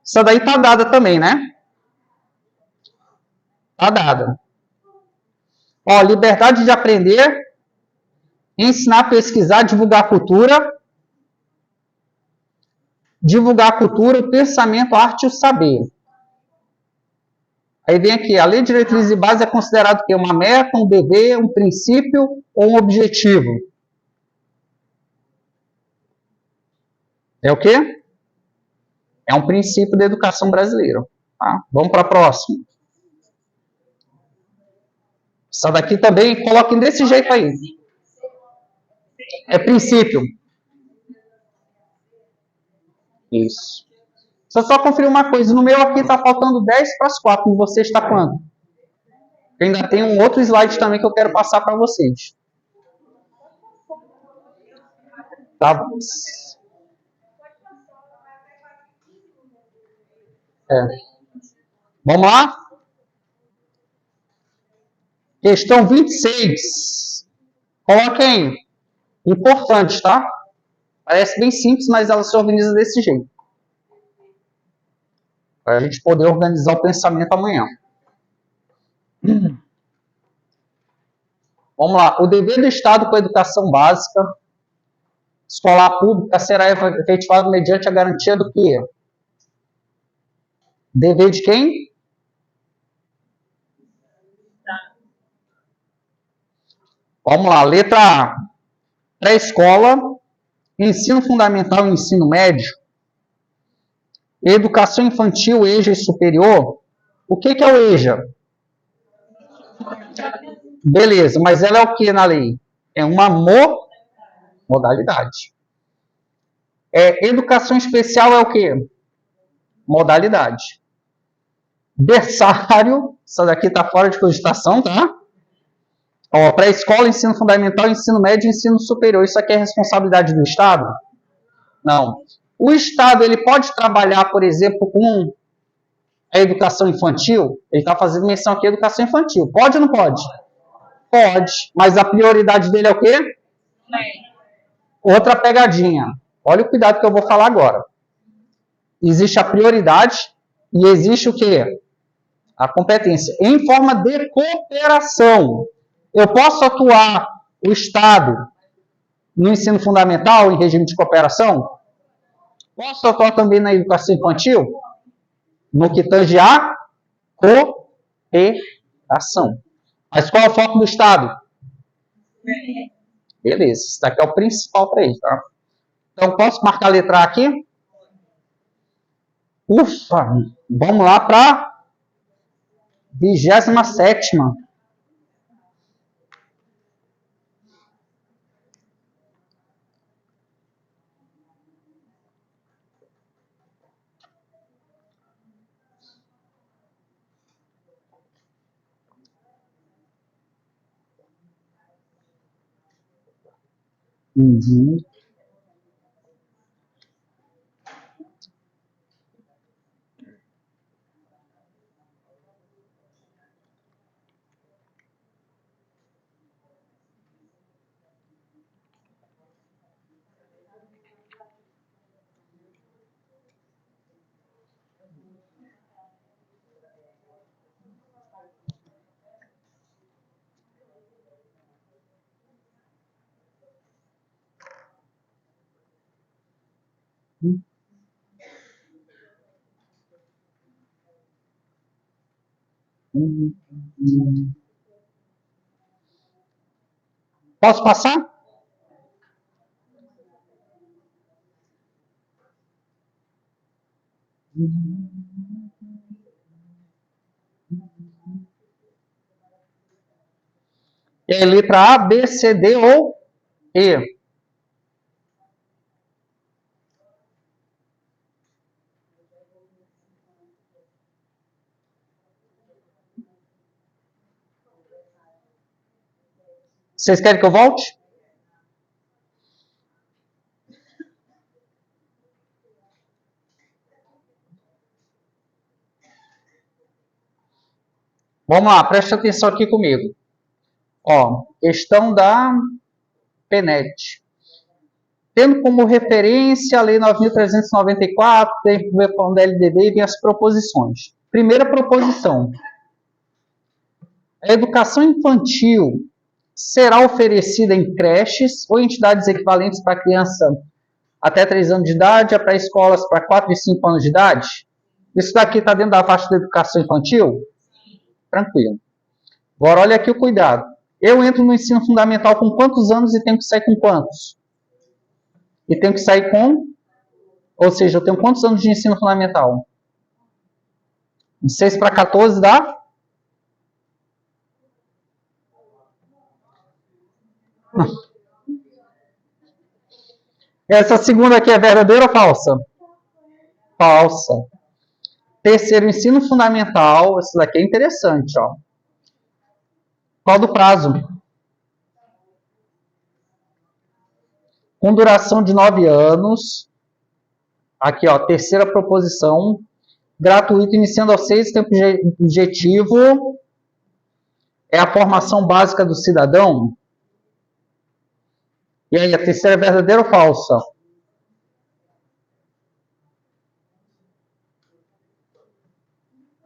Essa daí está dada também, né? Está dada. Ó, liberdade de aprender, ensinar, pesquisar, divulgar cultura, o pensamento, a arte e o saber. Aí vem aqui, a lei de diretriz e base é considerado que uma meta, um dever, um princípio ou um objetivo? É o quê? É um princípio da educação brasileira. Tá? Vamos para a próxima. Essa daqui também, coloquem desse jeito aí. É princípio. Isso. Deixa eu só conferir uma coisa. No meu aqui está faltando 10 para as 4. No você está quanto? Eu ainda tem um outro slide também que eu quero passar para vocês. Tá? Vamos lá? Questão 26. Coloquem importante, tá? Parece bem simples, mas ela se organiza desse jeito. Para a gente poder organizar o pensamento amanhã. Vamos lá. O dever do Estado com a educação básica escolar pública será efetivado mediante a garantia do quê? Dever de quem? Vamos lá. Letra A. Pré-escola, ensino fundamental e ensino médio, educação infantil, EJA e superior. O que é o EJA? Beleza, mas ela é o que na lei? É uma modalidade. Educação especial é o que? Modalidade. Berçário, essa daqui está fora de cogitação, tá? Pré-escola, ensino fundamental, ensino médio e ensino superior. Isso aqui é responsabilidade do Estado? Não. O Estado ele pode trabalhar, por exemplo, com a educação infantil? Ele está fazendo menção aqui à educação infantil. Pode ou não pode? Pode. Mas a prioridade dele é o quê? Outra pegadinha. Olha o cuidado que eu vou falar agora. Existe a prioridade e existe o quê? A competência. Em forma de cooperação. Eu posso atuar, o Estado, no ensino fundamental, em regime de cooperação? Posso atuar também na educação infantil? No que tange a cooperação. Mas qual é o foco do Estado? Beleza, isso daqui é o principal para ele, tá? Então, posso marcar a letra A aqui? Ufa! Vamos lá para a 27ª. Uhum. Uhum. Posso passar? É letra A, B, C, D ou E? Vocês querem que eu volte? Vamos lá, preste atenção aqui comigo. Ó, questão da PENET. Tendo como referência a Lei 9.394, tem o reforma da LDB e vem as proposições. Primeira proposição. A educação infantil será oferecida em creches ou entidades equivalentes para criança até 3 anos de idade, para escolas para 4 e 5 anos de idade? Isso daqui está dentro da faixa da educação infantil? Tranquilo. Agora, olha aqui o cuidado. Eu entro no ensino fundamental com quantos anos e tenho que sair com quantos? E tenho que sair com... Ou seja, eu tenho quantos anos de ensino fundamental? De 6 para 14 dá? Essa segunda aqui é verdadeira ou falsa? Falsa. Terceiro, ensino fundamental. Isso daqui é interessante, ó. Qual do prazo? Com duração de 9 anos. Aqui, ó, terceira proposição. Gratuito, iniciando aos 6, tempo objetivo. É a formação básica do cidadão. E aí, a terceira é verdadeira ou falsa?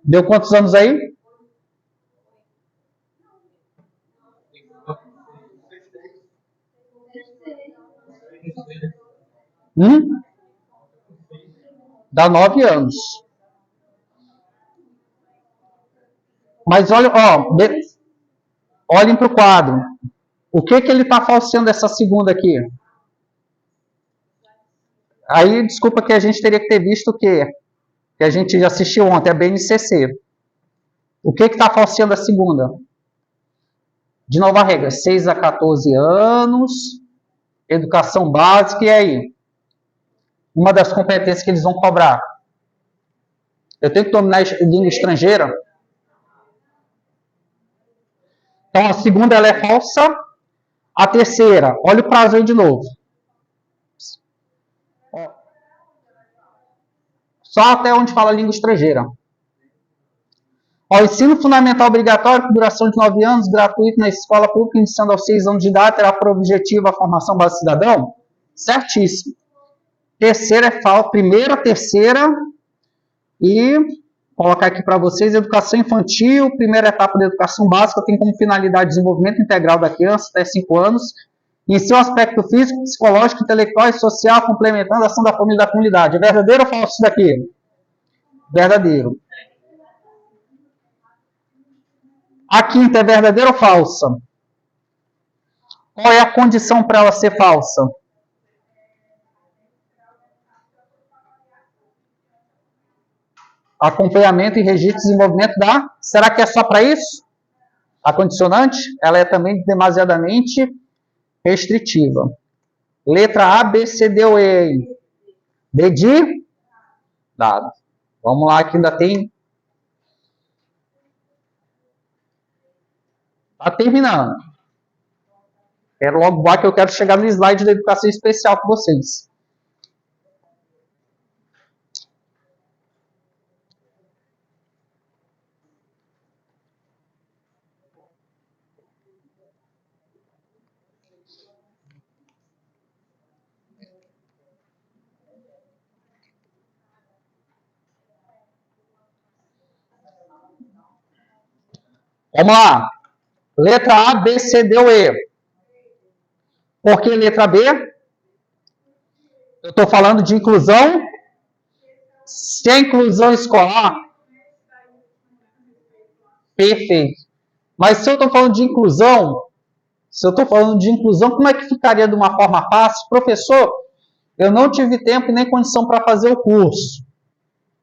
Deu quantos anos aí? Dá 9 anos. Mas olha, ó, olhem para o quadro. O que ele está falseando essa segunda aqui? Aí, desculpa que a gente teria que ter visto o quê? Que a gente já assistiu ontem, a BNCC. O que está falseando a segunda? De novo a regra, 6 a 14 anos, educação básica, e aí? Uma das competências que eles vão cobrar. Eu tenho que dominar a língua estrangeira? Então, a segunda ela é falsa. A terceira, olha o prazo aí de novo. Só até onde fala língua estrangeira. Ó, ensino fundamental obrigatório, com duração de 9 anos, gratuito na escola pública, iniciando aos 6 anos de idade, terá por objetivo a formação base cidadão? Certíssimo. Terceira é falsa. Primeira, terceira. E colocar aqui para vocês, educação infantil, primeira etapa da educação básica, tem como finalidade o desenvolvimento integral da criança até 5 anos, em seu aspecto físico, psicológico, intelectual e social, complementando a ação da família e da comunidade. É verdadeiro ou falso isso daqui? Verdadeiro. A quinta é verdadeira ou falsa? Qual é a condição para ela ser falsa? Acompanhamento e registro de desenvolvimento da... Será que é só para isso? A condicionante? Ela é também demasiadamente restritiva. Letra A, B, C, D ou E? D de? Dado. Vamos lá que ainda tem... Está terminando. Quero logo voar que eu quero chegar no slide da educação especial com vocês. Vamos lá. Letra A, B, C, D ou E. Por que letra B? Eu estou falando de inclusão. Se é inclusão escolar, perfeito. Mas se eu estou falando de inclusão, como é que ficaria de uma forma fácil? Professor, eu não tive tempo e nem condição para fazer o curso,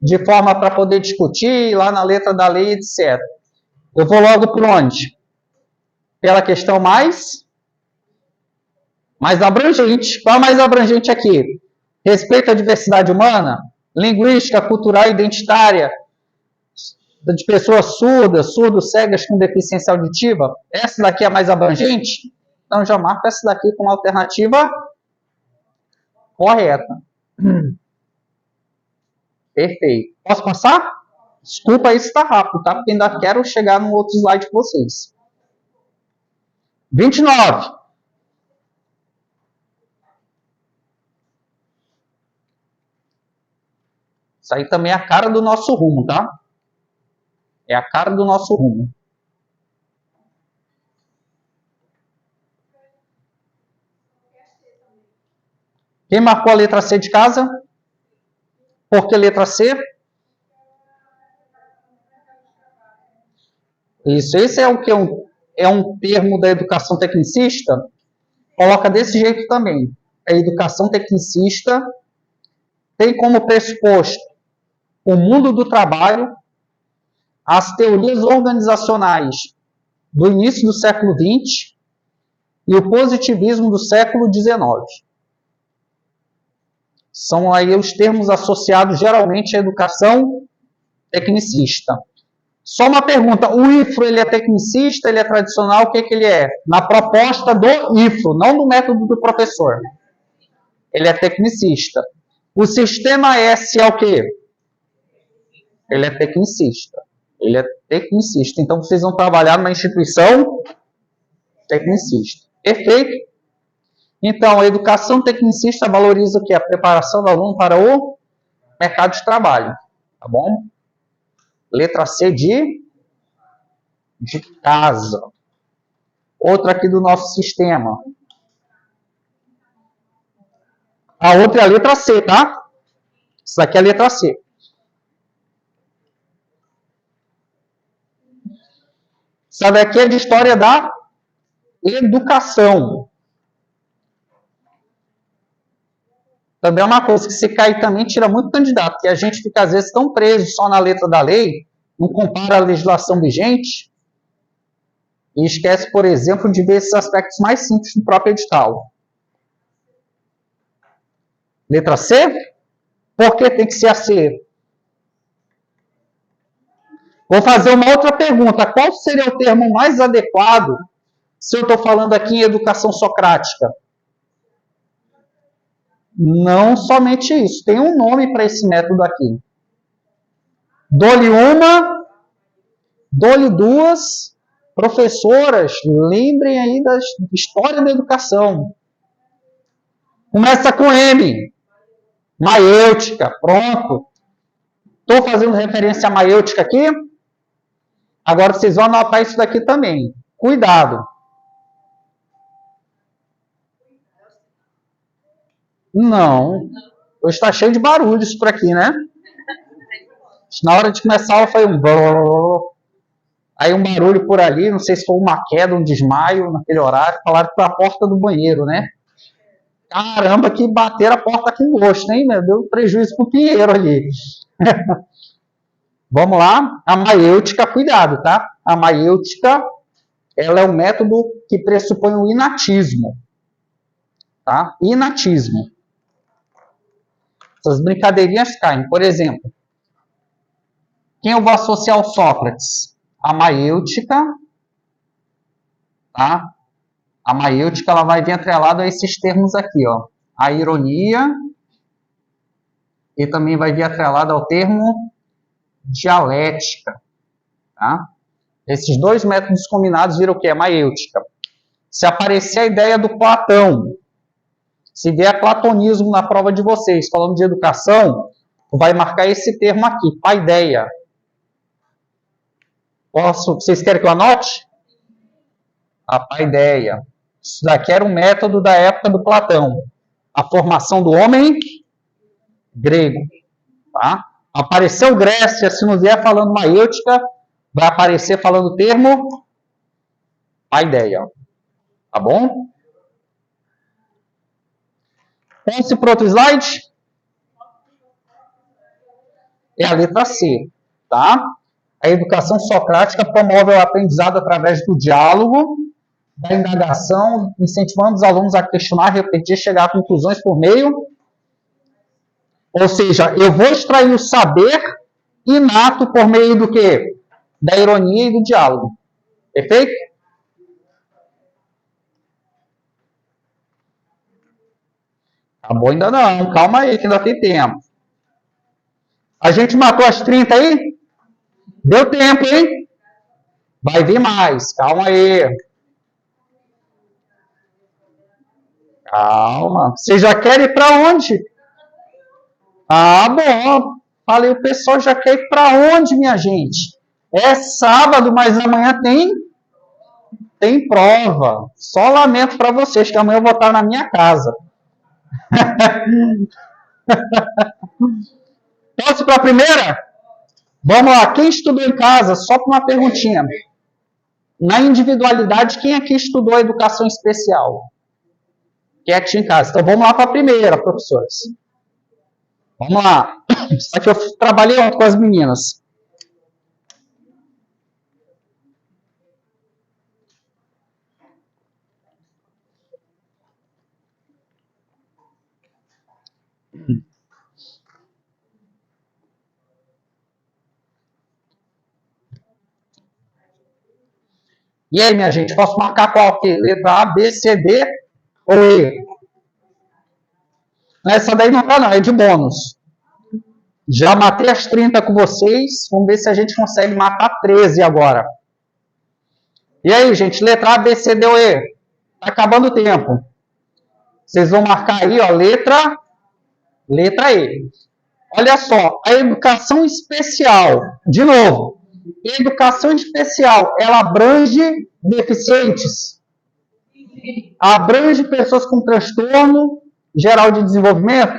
de forma para poder discutir lá na letra da lei, etc. Eu vou logo por onde? Pela questão mais abrangente. Qual é a mais abrangente aqui? Respeito à diversidade humana, linguística, cultural e identitária, de pessoas surdas, surdos, cegas com deficiência auditiva. Essa daqui é a mais abrangente? Então já marco essa daqui como alternativa correta. Perfeito. Posso passar? Desculpa aí se está rápido, tá? Porque ainda quero chegar num outro slide com vocês. 29. Isso aí também é a cara do nosso rumo, tá? É a cara do nosso rumo. Quem marcou a letra C de casa? Por que letra C? Isso, esse é o que é um termo da educação tecnicista. Coloca desse jeito também. A educação tecnicista tem como pressuposto o mundo do trabalho, as teorias organizacionais do início do século XX e o positivismo do século XIX. São aí os termos associados geralmente à educação tecnicista. Só uma pergunta, o IFRO ele é tecnicista, ele é tradicional, o que ele é? Na proposta do IFRO, não do método do professor. Ele é tecnicista. O sistema S é o quê? Ele é tecnicista. Ele é tecnicista. Então, vocês vão trabalhar numa instituição tecnicista. Perfeito? Então, a educação tecnicista valoriza o quê? A preparação do aluno para o mercado de trabalho. Tá bom? Letra C de casa. Outra aqui do nosso sistema. A outra é a letra C, tá? Isso aqui é a letra C. Essa daqui é de história da educação. Também é uma coisa que se cair também tira muito candidato, porque a gente fica às vezes tão preso só na letra da lei, não compara a legislação vigente, e esquece, por exemplo, de ver esses aspectos mais simples do próprio edital. Letra C? Por que tem que ser a C? Vou fazer uma outra pergunta. Qual seria o termo mais adequado se eu estou falando aqui em educação socrática? Não somente isso. Tem um nome para esse método aqui. Dou-lhe uma, dou-lhe duas. Professoras, lembrem aí da história da educação. Começa com M. Maiêutica. Pronto. Estou fazendo referência a maiêutica aqui. Agora vocês vão anotar isso daqui também. Cuidado. Não. Hoje está cheio de barulhos por aqui, né? Na hora de começar a aula foi um... Aí um barulho por ali, não sei se foi uma queda, um desmaio naquele horário. Falaram que foi a porta do banheiro, né? Caramba, que bateram a porta com gosto, hein? Deu prejuízo pro Pinheiro ali. Vamos lá. A maiêutica, cuidado, tá? A maiêutica, ela é um método que pressupõe o inatismo. Tá? Inatismo. Essas brincadeirinhas caem. Por exemplo, quem eu vou associar ao Sócrates? A maiêutica, tá? A maiêutica ela vai vir atrelada a esses termos aqui, ó. A ironia e também vai vir atrelada ao termo dialética, tá? Esses dois métodos combinados viram o que? É maiêutica. Se aparecer a ideia do Platão, se vier platonismo na prova de vocês, falando de educação, vai marcar esse termo aqui, paideia. Vocês querem que eu anote? A paideia. Isso daqui era um método da época do Platão. A formação do homem grego. Tá? Apareceu Grécia, se não vier falando maiêutica, vai aparecer falando o termo paideia. Tá bom? Vamos para outro slide? É a letra C. Tá? A educação socrática promove o aprendizado através do diálogo, da indagação, incentivando os alunos a questionar, refletir, chegar a conclusões por meio. Ou seja, eu vou extrair o saber inato por meio do quê? Da ironia e do diálogo. Perfeito? Acabou ainda não. Calma aí, que ainda tem tempo. A gente matou as 30 aí? Deu tempo, hein? Vai vir mais. Calma aí. Calma. Vocês já querem ir para onde? Ah, bom. Falei, o pessoal já quer ir para onde, minha gente? É sábado, mas amanhã tem prova. Só lamento para vocês que amanhã eu vou estar na minha casa. Posso para a primeira? Vamos lá. Quem estudou em casa? Só para uma perguntinha. Na individualidade, quem aqui estudou educação especial? Quem é que tinha em casa? Então vamos lá para a primeira, professores. Vamos lá. Isso aqui eu trabalhei ontem com as meninas. E aí, minha gente, posso marcar qual aqui? Letra A, B, C, D ou E? Essa daí não tá não, é de bônus. Já matei as 30 com vocês, vamos ver se a gente consegue matar 13 agora. E aí, gente, letra A, B, C, D ou E? Tá acabando o tempo. Vocês vão marcar aí, ó, letra E. Olha só, a educação especial, de novo, educação especial, ela abrange deficientes, abrange pessoas com transtorno geral de desenvolvimento.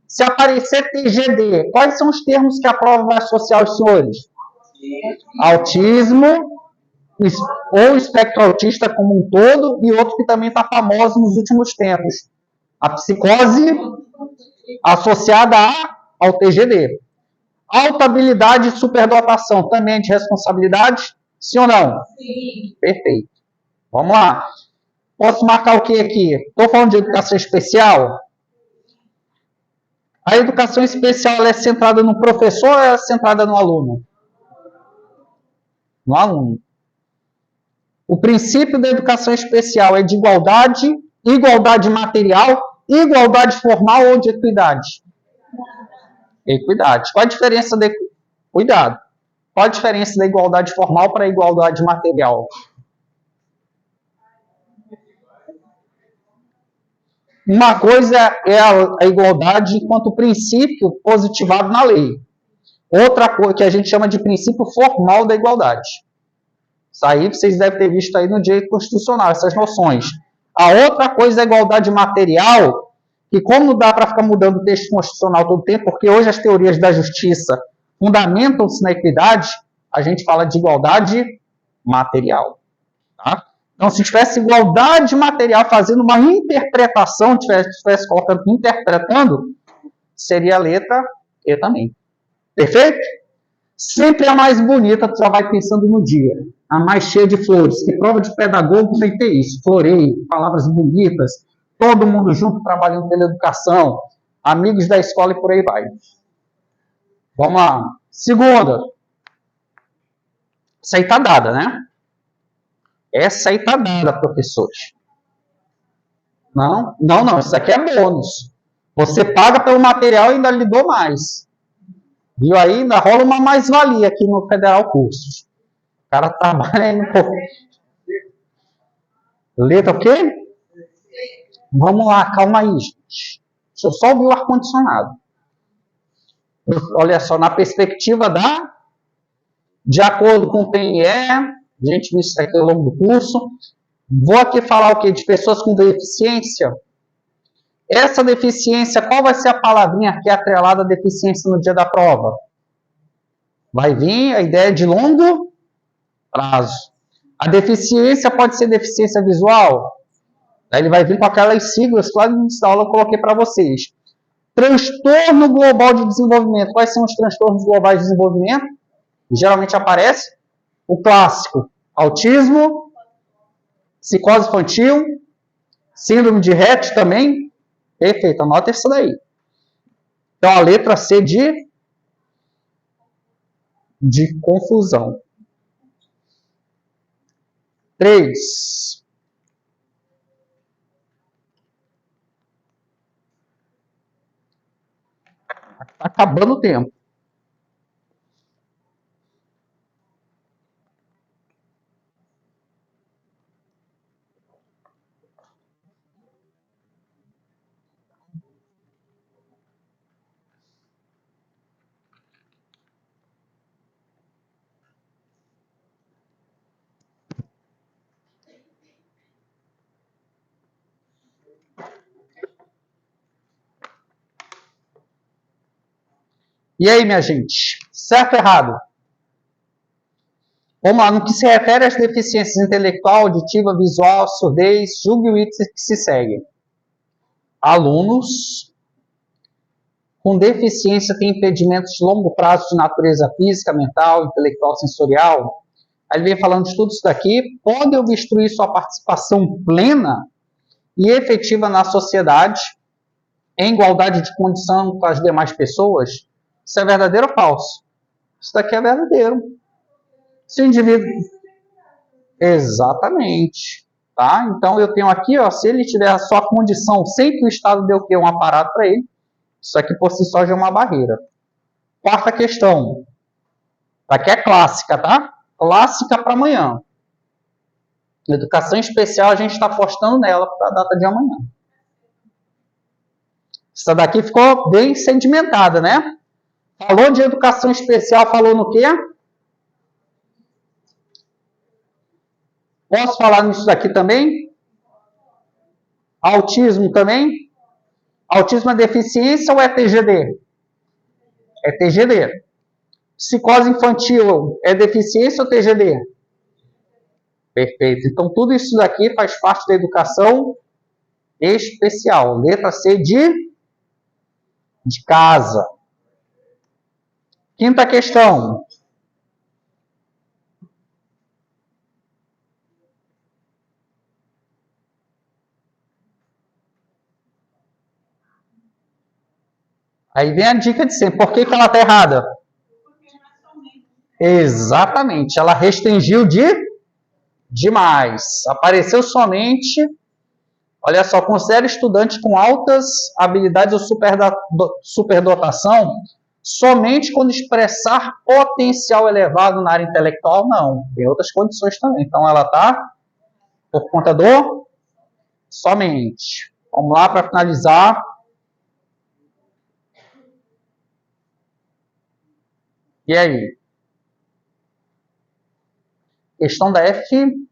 Se aparecer TGD, quais são os termos que a prova vai associar aos senhores? Autismo, ou espectro autista como um todo, e outro que também está famoso nos últimos tempos, a psicose associada ao TGD. Alta habilidade e superdotação, também é de responsabilidade? Sim ou não? Sim. Perfeito. Vamos lá. Posso marcar o que aqui? Estou falando de educação especial? A educação especial ela é centrada no professor ou é centrada no aluno? No aluno. O princípio da educação especial é de igualdade, igualdade material, igualdade formal ou de equidade? Equidade. Qual a diferença da Cuidado. Qual a diferença da igualdade formal para a igualdade material? Uma coisa é a igualdade enquanto princípio positivado na lei. Outra coisa que a gente chama de princípio formal da igualdade. Isso aí vocês devem ter visto aí no direito constitucional, essas noções. A outra coisa é a igualdade material, que como não dá para ficar mudando o texto constitucional todo o tempo, porque hoje as teorias da justiça fundamentam-se na equidade, a gente fala de igualdade material. Tá? Então, se tivesse igualdade material fazendo uma interpretação, tivesse colocando interpretando, seria a letra E também. Perfeito? Sempre a mais bonita, tu já vai pensando no dia. A mais cheia de flores. Que prova de pedagogo tem que ter isso. Floreio, palavras bonitas, todo mundo junto trabalhando pela educação, amigos da escola e por aí vai. Vamos lá. Segunda. Essa aí tá dada, né? Essa aí tá dada, professores. Não, não, não. Isso aqui é bônus. Você paga pelo material e ainda lhe dou mais. Viu aí? Ainda rola uma mais-valia aqui no Federal Cursos. O cara trabalha aí no... Letra o quê? Vamos lá, calma aí, gente. Deixa eu só ouvir o ar-condicionado. Olha só, na perspectiva de acordo com o PNE, a gente viu isso aqui ao longo do curso, vou aqui falar o quê? De pessoas com deficiência. Essa deficiência, qual vai ser a palavrinha que é atrelada à deficiência no dia da prova? Vai vir a ideia de longo prazo. A deficiência pode ser deficiência visual? Aí ele vai vir com aquelas siglas que lá no início da aula eu coloquei para vocês. Transtorno global de desenvolvimento. Quais são os transtornos globais de desenvolvimento? Geralmente aparece o clássico: autismo, psicose infantil, síndrome de Rett também. Perfeito, anota isso daí. Então a letra C de confusão. 3. Está acabando o tempo. E aí, minha gente? Certo ou errado? Vamos lá, no que se refere às deficiências intelectual, auditiva, visual, surdez, julgue o item que se segue. Alunos com deficiência têm impedimentos de longo prazo de natureza física, mental, intelectual, sensorial. Aí ele vem falando de tudo isso daqui, podem obstruir sua participação plena e efetiva na sociedade, em igualdade de condição com as demais pessoas. Isso é verdadeiro ou falso? Isso daqui é verdadeiro. Se o indivíduo... Exatamente. Tá? Então, eu tenho aqui, ó, se ele tiver a sua condição sem que o Estado dê o quê? Um aparato para ele, isso aqui por si só já é uma barreira. Quarta questão. Aqui é clássica, tá? Clássica para amanhã. Educação especial, a gente está apostando nela para a data de amanhã. Essa daqui ficou bem sedimentada, né? Falou de educação especial, falou no quê? Posso falar nisso daqui também? Autismo também? Autismo é deficiência ou é TGD? É TGD. Psicose infantil é deficiência ou TGD? Perfeito. Então, tudo isso daqui faz parte da educação especial. Letra C de casa. Quinta questão. Aí vem a dica de sempre. Por que ela está errada? Exatamente. Ela restringiu demais. Apareceu somente... Olha só, considera estudante com altas habilidades ou superdotação somente quando expressar potencial elevado na área intelectual? Não. Tem outras condições também. Então, ela está por conta do somente. Vamos lá para finalizar. E aí? Questão da FGV.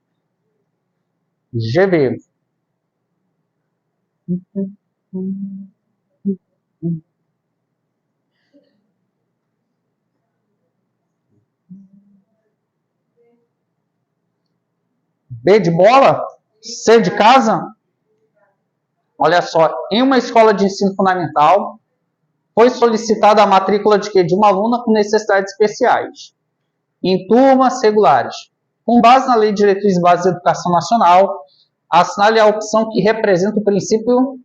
B de bola? C de casa? Olha só, em uma escola de ensino fundamental, foi solicitada a matrícula de quê? De uma aluna com necessidades especiais, em turmas regulares. Com base na Lei de Diretrizes Básicas da Educação Nacional, assinale a opção que representa o princípio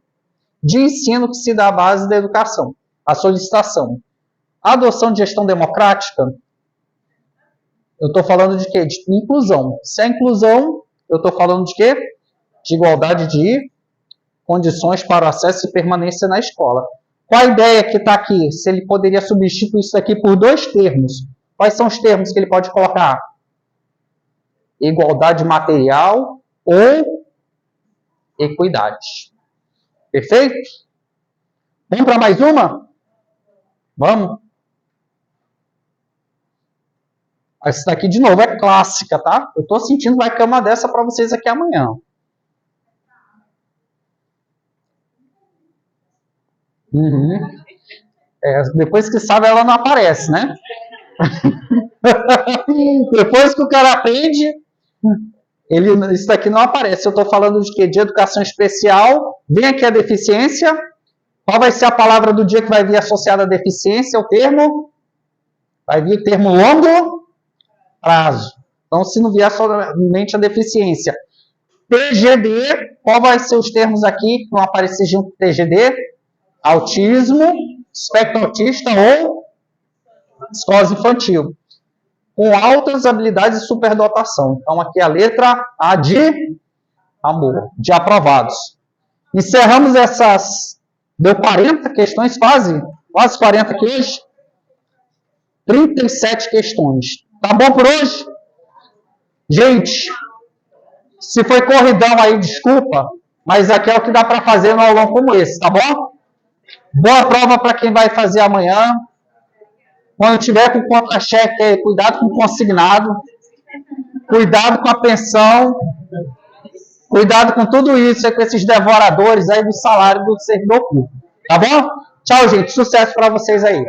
de ensino que se dá à base da educação. A solicitação. A adoção de gestão democrática, eu estou falando de quê? De inclusão. Se é inclusão, eu estou falando de quê? De igualdade condições para o acesso e permanência na escola. Qual a ideia que está aqui? Se ele poderia substituir isso aqui por 2 termos. Quais são os termos que ele pode colocar? Igualdade material ou equidade. Perfeito? Vamos para mais uma? Vamos? Essa daqui, de novo, é clássica, tá? Eu estou sentindo que vai cair uma dessa para vocês aqui amanhã. Depois que sabe, ela não aparece, né? Depois que o cara aprende, isso daqui não aparece. Eu estou falando de quê? De educação especial. Vem aqui a deficiência. Qual vai ser a palavra do dia que vai vir associada à deficiência? O termo? Vai vir o termo longo prazo. Então, se não vier somente a deficiência. TGD, qual vai ser os termos aqui que vão aparecer junto com TGD? Autismo, espectro autista ou esclerose infantil. Com altas habilidades e superdotação. Então, aqui a letra A de amor, de aprovados. Encerramos essas... Deu 40 questões, quase 40 aqui hoje. 37 questões. Tá bom por hoje? Gente, se foi corridão aí, desculpa, mas aqui é o que dá para fazer no aulão como esse, tá bom? Boa prova para quem vai fazer amanhã. Quando tiver com contra-cheque, cuidado com o consignado, cuidado com a pensão, cuidado com tudo isso, com esses devoradores aí do salário do servidor público. Tá bom? Tchau, gente. Sucesso para vocês aí.